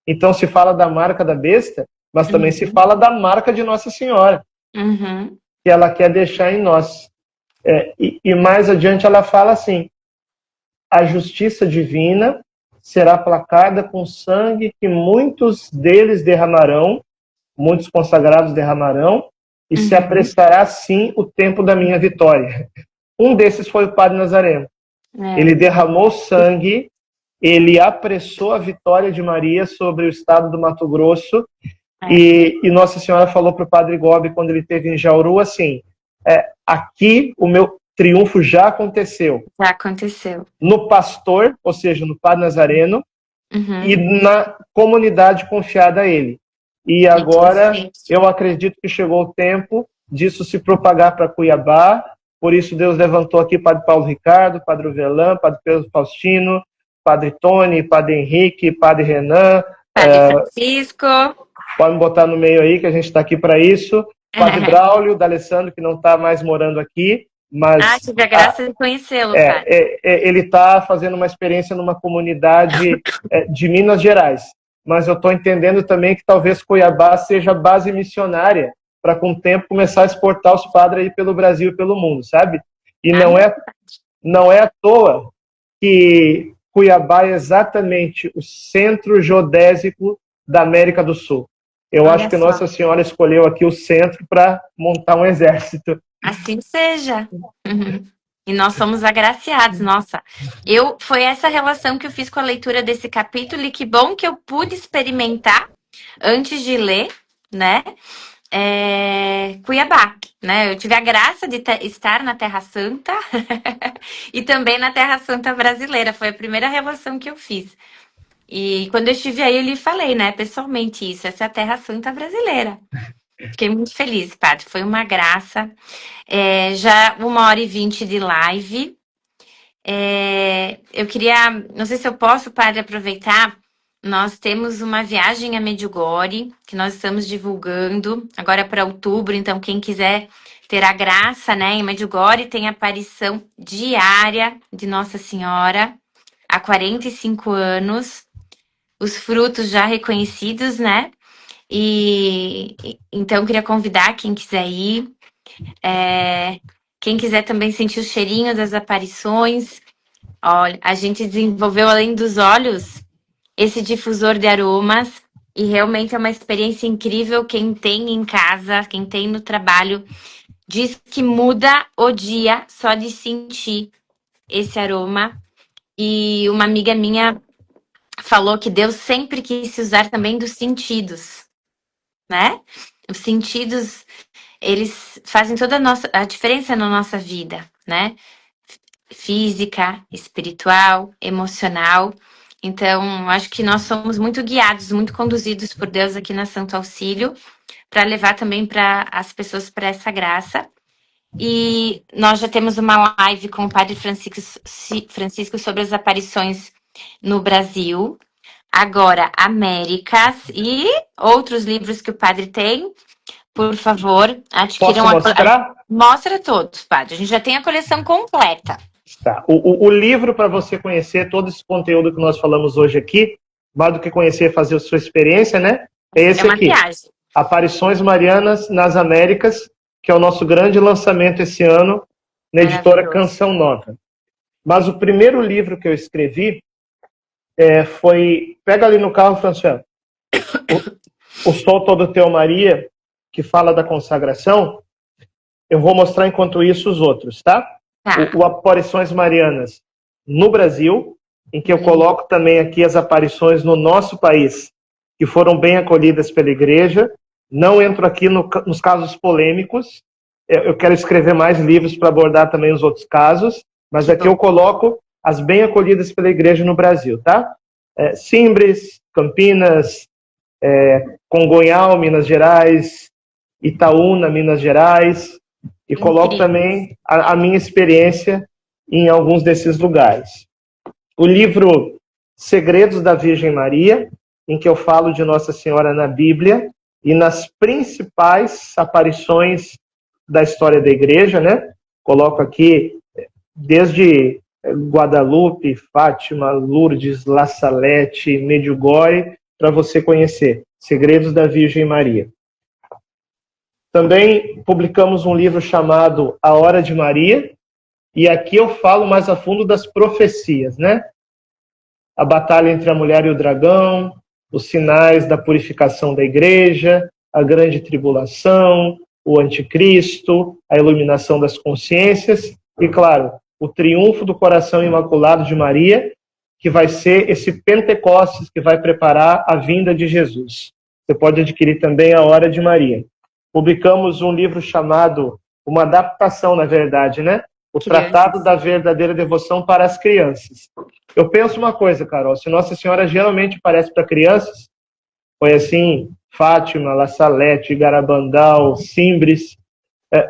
Então se fala da marca da besta, mas também se fala da marca de Nossa Senhora, que ela quer deixar em nós. E mais adiante ela fala assim: a justiça divina será aplacada com sangue que muitos deles derramarão, muitos consagrados derramarão, e se apressará sim o tempo da minha vitória. Um desses foi o Padre Nazareno. Ele derramou sangue, ele apressou a vitória de Maria sobre o estado do Mato Grosso, e Nossa Senhora falou para o Padre Gobi, quando ele esteve em Jauru, assim: aqui o meu triunfo já aconteceu. Já aconteceu. No pastor, ou seja, no Padre Nazareno, e na comunidade confiada a ele. E agora eu acredito que chegou o tempo disso se propagar para Cuiabá. Por isso Deus levantou aqui Padre Paulo Ricardo, Padre Ovelan, Padre Pedro Faustino, Padre Tony, Padre Henrique, Padre Renan, Padre Francisco. Pode botar no meio aí que a gente está aqui para isso. Padre Braulio, D'Alessandro, que não está mais morando aqui, mas tive a graça de conhecê-lo, padre. Ele está fazendo uma experiência numa comunidade de Minas Gerais. Mas eu estou entendendo também que talvez Cuiabá seja a base missionária para, com o tempo, começar a exportar os padres aí pelo Brasil e pelo mundo, sabe? E não é à toa que Cuiabá é exatamente o centro geodésico da América do Sul. Eu acho que Nossa Senhora escolheu aqui o centro para montar um exército. Assim seja. E nós somos agraciados, nossa. Foi essa relação que eu fiz com a leitura desse capítulo, e que bom que eu pude experimentar antes de ler, né? Cuiabá, né? Eu tive a graça de estar na Terra Santa e também na Terra Santa brasileira. Foi a primeira relação que eu fiz. E quando eu estive aí, eu lhe falei, né, pessoalmente isso. Essa é a Terra Santa brasileira. Fiquei muito feliz, padre. Foi uma graça. Já 1h20 de live. Eu queria... Não sei se eu posso, padre, aproveitar. Nós temos uma viagem a Medjugorje, que nós estamos divulgando agora para outubro. Então, quem quiser ter a graça, né, em Medjugorje, tem aparição diária de Nossa Senhora há 45 anos. Os frutos já reconhecidos, né? E então eu queria convidar quem quiser ir, quem quiser também sentir o cheirinho das aparições. Olha, a gente desenvolveu, além dos olhos, esse difusor de aromas, e realmente é uma experiência incrível. Quem tem em casa, quem tem no trabalho, diz que muda o dia só de sentir esse aroma. E uma amiga minha falou que Deus sempre quis se usar também dos sentidos, né? Os sentidos, eles fazem toda a diferença na nossa vida, né? Física, espiritual, emocional. Então, acho que nós somos muito guiados, muito conduzidos por Deus aqui na Santo Auxílio, para levar também para as pessoas para essa graça. E nós já temos uma live com o Padre Francisco sobre as aparições no Brasil. Agora, Américas e outros livros que o padre tem. Por favor, adquiram. Posso mostrar? Mostra todos, padre. A gente já tem a coleção completa. Tá. O livro, para você conhecer todo esse conteúdo que nós falamos hoje aqui, mais do que conhecer, fazer a sua experiência, né? É esse aqui. Viagem. Aparições Marianas nas Américas, que é o nosso grande lançamento esse ano, na editora Canção Nova. Mas o primeiro livro que eu escrevi foi... Pega ali no carro, François. o Sol Todo Teu Maria, que fala da consagração, eu vou mostrar enquanto isso os outros, tá? Tá. O Aparições Marianas no Brasil, em que eu coloco também aqui as aparições no nosso país, que foram bem acolhidas pela igreja. Não entro aqui nos casos polêmicos, eu quero escrever mais livros para abordar também os outros casos, mas aqui eu coloco as bem acolhidas pela igreja no Brasil, tá? Simbres, Campinas, Congonhal, Minas Gerais, Itaúna, Minas Gerais, e coloco também a minha experiência em alguns desses lugares. O livro Segredos da Virgem Maria, em que eu falo de Nossa Senhora na Bíblia e nas principais aparições da história da igreja, né? Coloco aqui desde Guadalupe, Fátima, Lourdes, La Salette, Medjugorje, para você conhecer. Segredos da Virgem Maria. Também publicamos um livro chamado A Hora de Maria, e aqui eu falo mais a fundo das profecias, né? A batalha entre a mulher e o dragão, os sinais da purificação da igreja, a grande tribulação, o anticristo, a iluminação das consciências e, claro, o triunfo do coração imaculado de Maria, que vai ser esse Pentecostes que vai preparar a vinda de Jesus. Você pode adquirir também A Hora de Maria. Publicamos um livro chamado, uma adaptação, na verdade, né? O Tratado da Verdadeira Devoção para as Crianças. Eu penso uma coisa, Carol, se Nossa Senhora geralmente aparece para crianças, foi assim, Fátima, La Salette, Garabandal, Simbres,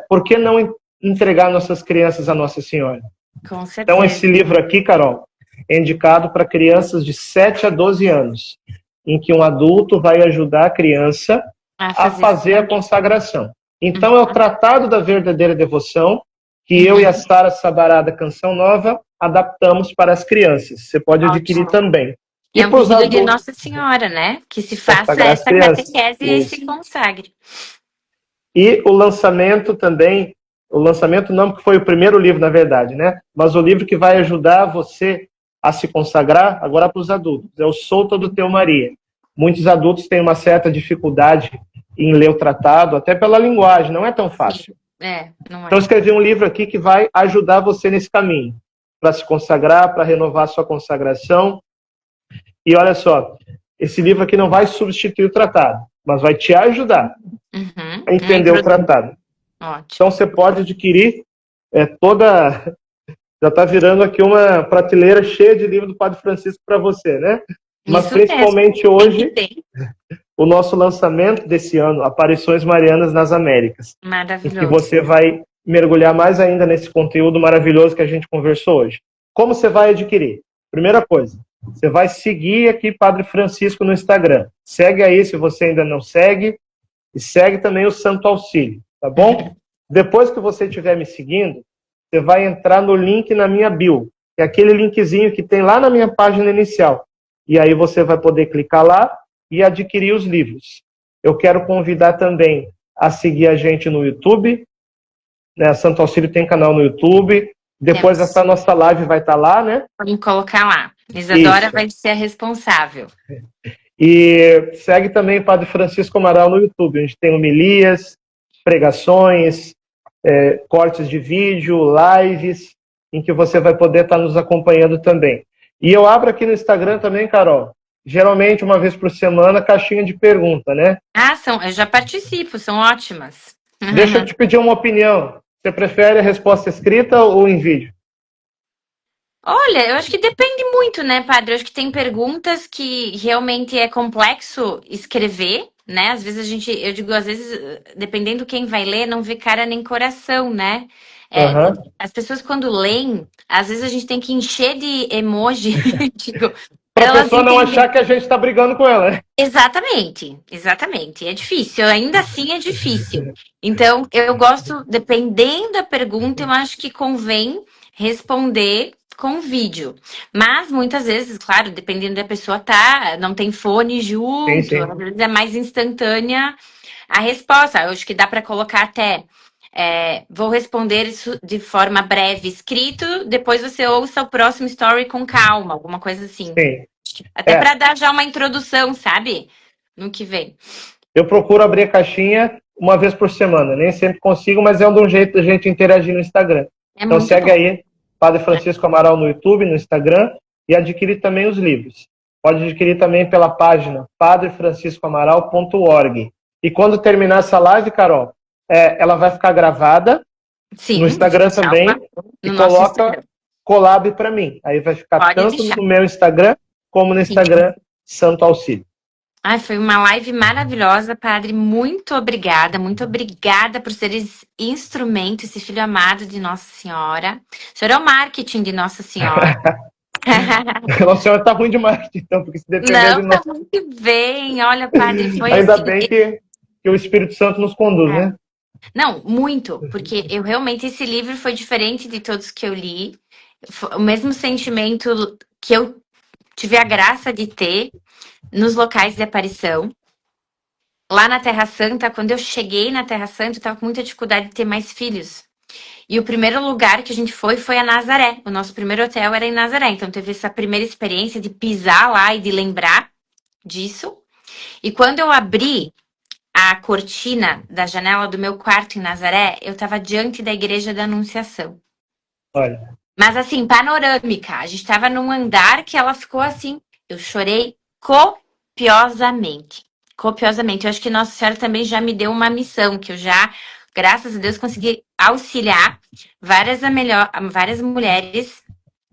por que não entregar nossas crianças a Nossa Senhora? Com certeza. Então, esse livro aqui, Carol, é indicado para crianças de 7 a 12 anos, em que um adulto vai ajudar a criança a fazer a consagração. Então, é o Tratado da Verdadeira Devoção, que eu e a Sara Sabará da Canção Nova adaptamos para as crianças. Você pode adquirir também. E é um pedido de Nossa Senhora, né? Que se faça essa catequese e se consagre. E o lançamento também, o lançamento não porque foi o primeiro livro, na verdade, né? Mas o livro que vai ajudar você a se consagrar, agora para os adultos, é o Sou Todo Teu Maria. Muitos adultos têm uma certa dificuldade em ler o tratado, até pela linguagem, não é tão fácil. Não é. Então, eu escrevi um livro aqui que vai ajudar você nesse caminho, para se consagrar, para renovar a sua consagração. E olha só, esse livro aqui não vai substituir o tratado, mas vai te ajudar a entender o tratado. Ótimo. Então, você pode adquirir toda... Já está virando aqui uma prateleira cheia de livro do Padre Francisco para você, né? Mas principalmente hoje, o nosso lançamento desse ano, Aparições Marianas nas Américas. Maravilhoso. Em que você vai mergulhar mais ainda nesse conteúdo maravilhoso que a gente conversou hoje. Como você vai adquirir? Primeira coisa, você vai seguir aqui Padre Francisco no Instagram. Segue aí se você ainda não segue. E segue também o Santo Auxílio, tá bom? Depois que você estiver me seguindo, você vai entrar no link na minha bio. É aquele linkzinho que tem lá na minha página inicial. E aí você vai poder clicar lá e adquirir os livros. Eu quero convidar também a seguir a gente no YouTube. Né? A Santo Auxílio tem canal no YouTube. Depois essa nossa live vai estar lá, né? Vamos colocar lá. Isadora vai ser a responsável. E segue também o Padre Francisco Amaral no YouTube. A gente tem homilias, pregações, cortes de vídeo, lives, em que você vai poder estar nos acompanhando também. E eu abro aqui no Instagram também, Carol, geralmente uma vez por semana, caixinha de pergunta, né? Eu já participo, são ótimas. Deixa eu te pedir uma opinião. Você prefere a resposta escrita ou em vídeo? Olha, eu acho que depende muito, né, padre? Eu acho que tem perguntas que realmente é complexo escrever, né? Às vezes às vezes, dependendo quem vai ler, não vê cara nem coração, né? As pessoas quando leem, às vezes a gente tem que encher de emoji, tipo, para a pessoa não achar que a gente está brigando com ela, né? Exatamente. É difícil, ainda assim é difícil. Então, eu gosto, dependendo da pergunta, eu acho que convém responder com vídeo. Mas, muitas vezes, claro, dependendo da pessoa não tem fone junto, sim. Às vezes é mais instantânea a resposta. Eu acho que dá para colocar até... vou responder isso de forma breve, escrito, depois você ouça o próximo story com calma, alguma coisa assim. Sim. Até para dar já uma introdução, sabe? No que vem. Eu procuro abrir a caixinha uma vez por semana. Nem sempre consigo, mas é um jeito da gente interagir no Instagram. Então segue aí, Padre Francisco Amaral no YouTube, no Instagram, e adquirir também os livros. Pode adquirir também pela página padrefranciscoamaral.org. E quando terminar essa live, Carol, ela vai ficar gravada. Sim, no Instagram também. E coloca collab para mim. Aí vai ficar tanto no meu Instagram como no Instagram Santo Auxílio. Ai, foi uma live maravilhosa, Padre. Muito obrigada por ser esse instrumento, esse filho amado de Nossa Senhora. O senhor é o marketing de Nossa Senhora. Nossa Senhora tá ruim de marketing, então, porque se depender de nós... Tá muito bem. Olha, Padre, foi Ainda assim... bem que o Espírito Santo nos conduz, né? Não, muito, porque eu realmente, esse livro foi diferente de todos que eu li. O mesmo sentimento que eu tive a graça de ter nos locais de aparição. Lá na Terra Santa, quando eu cheguei na Terra Santa, eu tava com muita dificuldade de ter mais filhos. E o primeiro lugar que a gente foi a Nazaré. O nosso primeiro hotel era em Nazaré. Então teve essa primeira experiência de pisar lá e de lembrar disso. E quando eu abri a cortina da janela do meu quarto em Nazaré, eu tava diante da Igreja da Anunciação. Olha. Mas assim, panorâmica. A gente tava num andar que ela ficou assim. Eu chorei copiosamente. Copiosamente. Eu acho que Nossa Senhora também já me deu uma missão, que eu já, graças a Deus, consegui auxiliar várias mulheres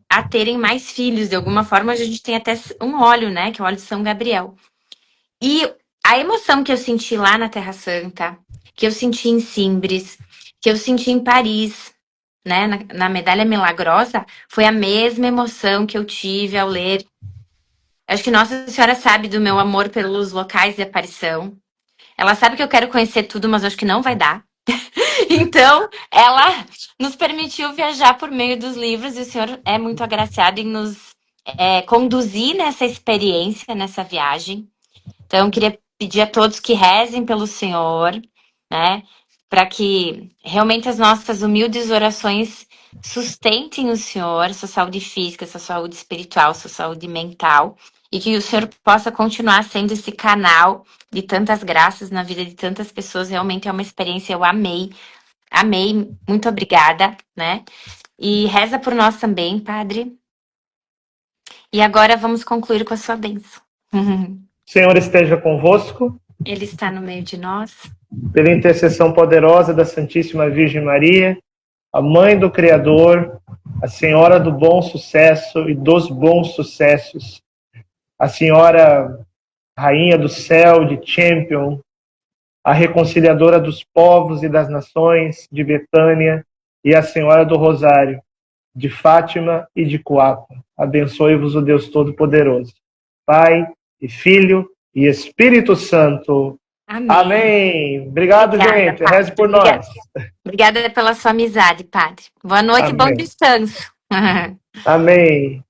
a terem mais filhos. De alguma forma, a gente tem até um óleo, né? Que é o óleo de São Gabriel. E a emoção que eu senti lá na Terra Santa, que eu senti em Simbres, que eu senti em Paris, né, na Medalha Milagrosa, foi a mesma emoção que eu tive ao ler. Acho que Nossa Senhora sabe do meu amor pelos locais de aparição. Ela sabe que eu quero conhecer tudo, mas acho que não vai dar. Então, ela nos permitiu viajar por meio dos livros e o Senhor é muito agraciado em nos conduzir nessa experiência, nessa viagem. Então, eu queria pedir a todos que rezem pelo Senhor, né? Para que realmente as nossas humildes orações sustentem o Senhor, sua saúde física, sua saúde espiritual, sua saúde mental, e que o Senhor possa continuar sendo esse canal de tantas graças na vida de tantas pessoas. Realmente é uma experiência, eu amei, muito obrigada, né? E reza por nós também, Padre. E agora vamos concluir com a sua bênção. Senhor esteja convosco. Ele está no meio de nós. Pela intercessão poderosa da Santíssima Virgem Maria, a Mãe do Criador, a Senhora do Bom Sucesso e dos bons sucessos, a Senhora Rainha do Céu, de Champion, a Reconciliadora dos Povos e das Nações, de Betânia, e a Senhora do Rosário, de Fátima e de Coapa. Abençoe-vos o Deus Todo-Poderoso, Pai e Filho e Espírito Santo. Amém. Amém. Obrigado, gente. Padre. Reze por nós. Obrigada pela sua amizade, Padre. Boa noite e bom descanso. Amém.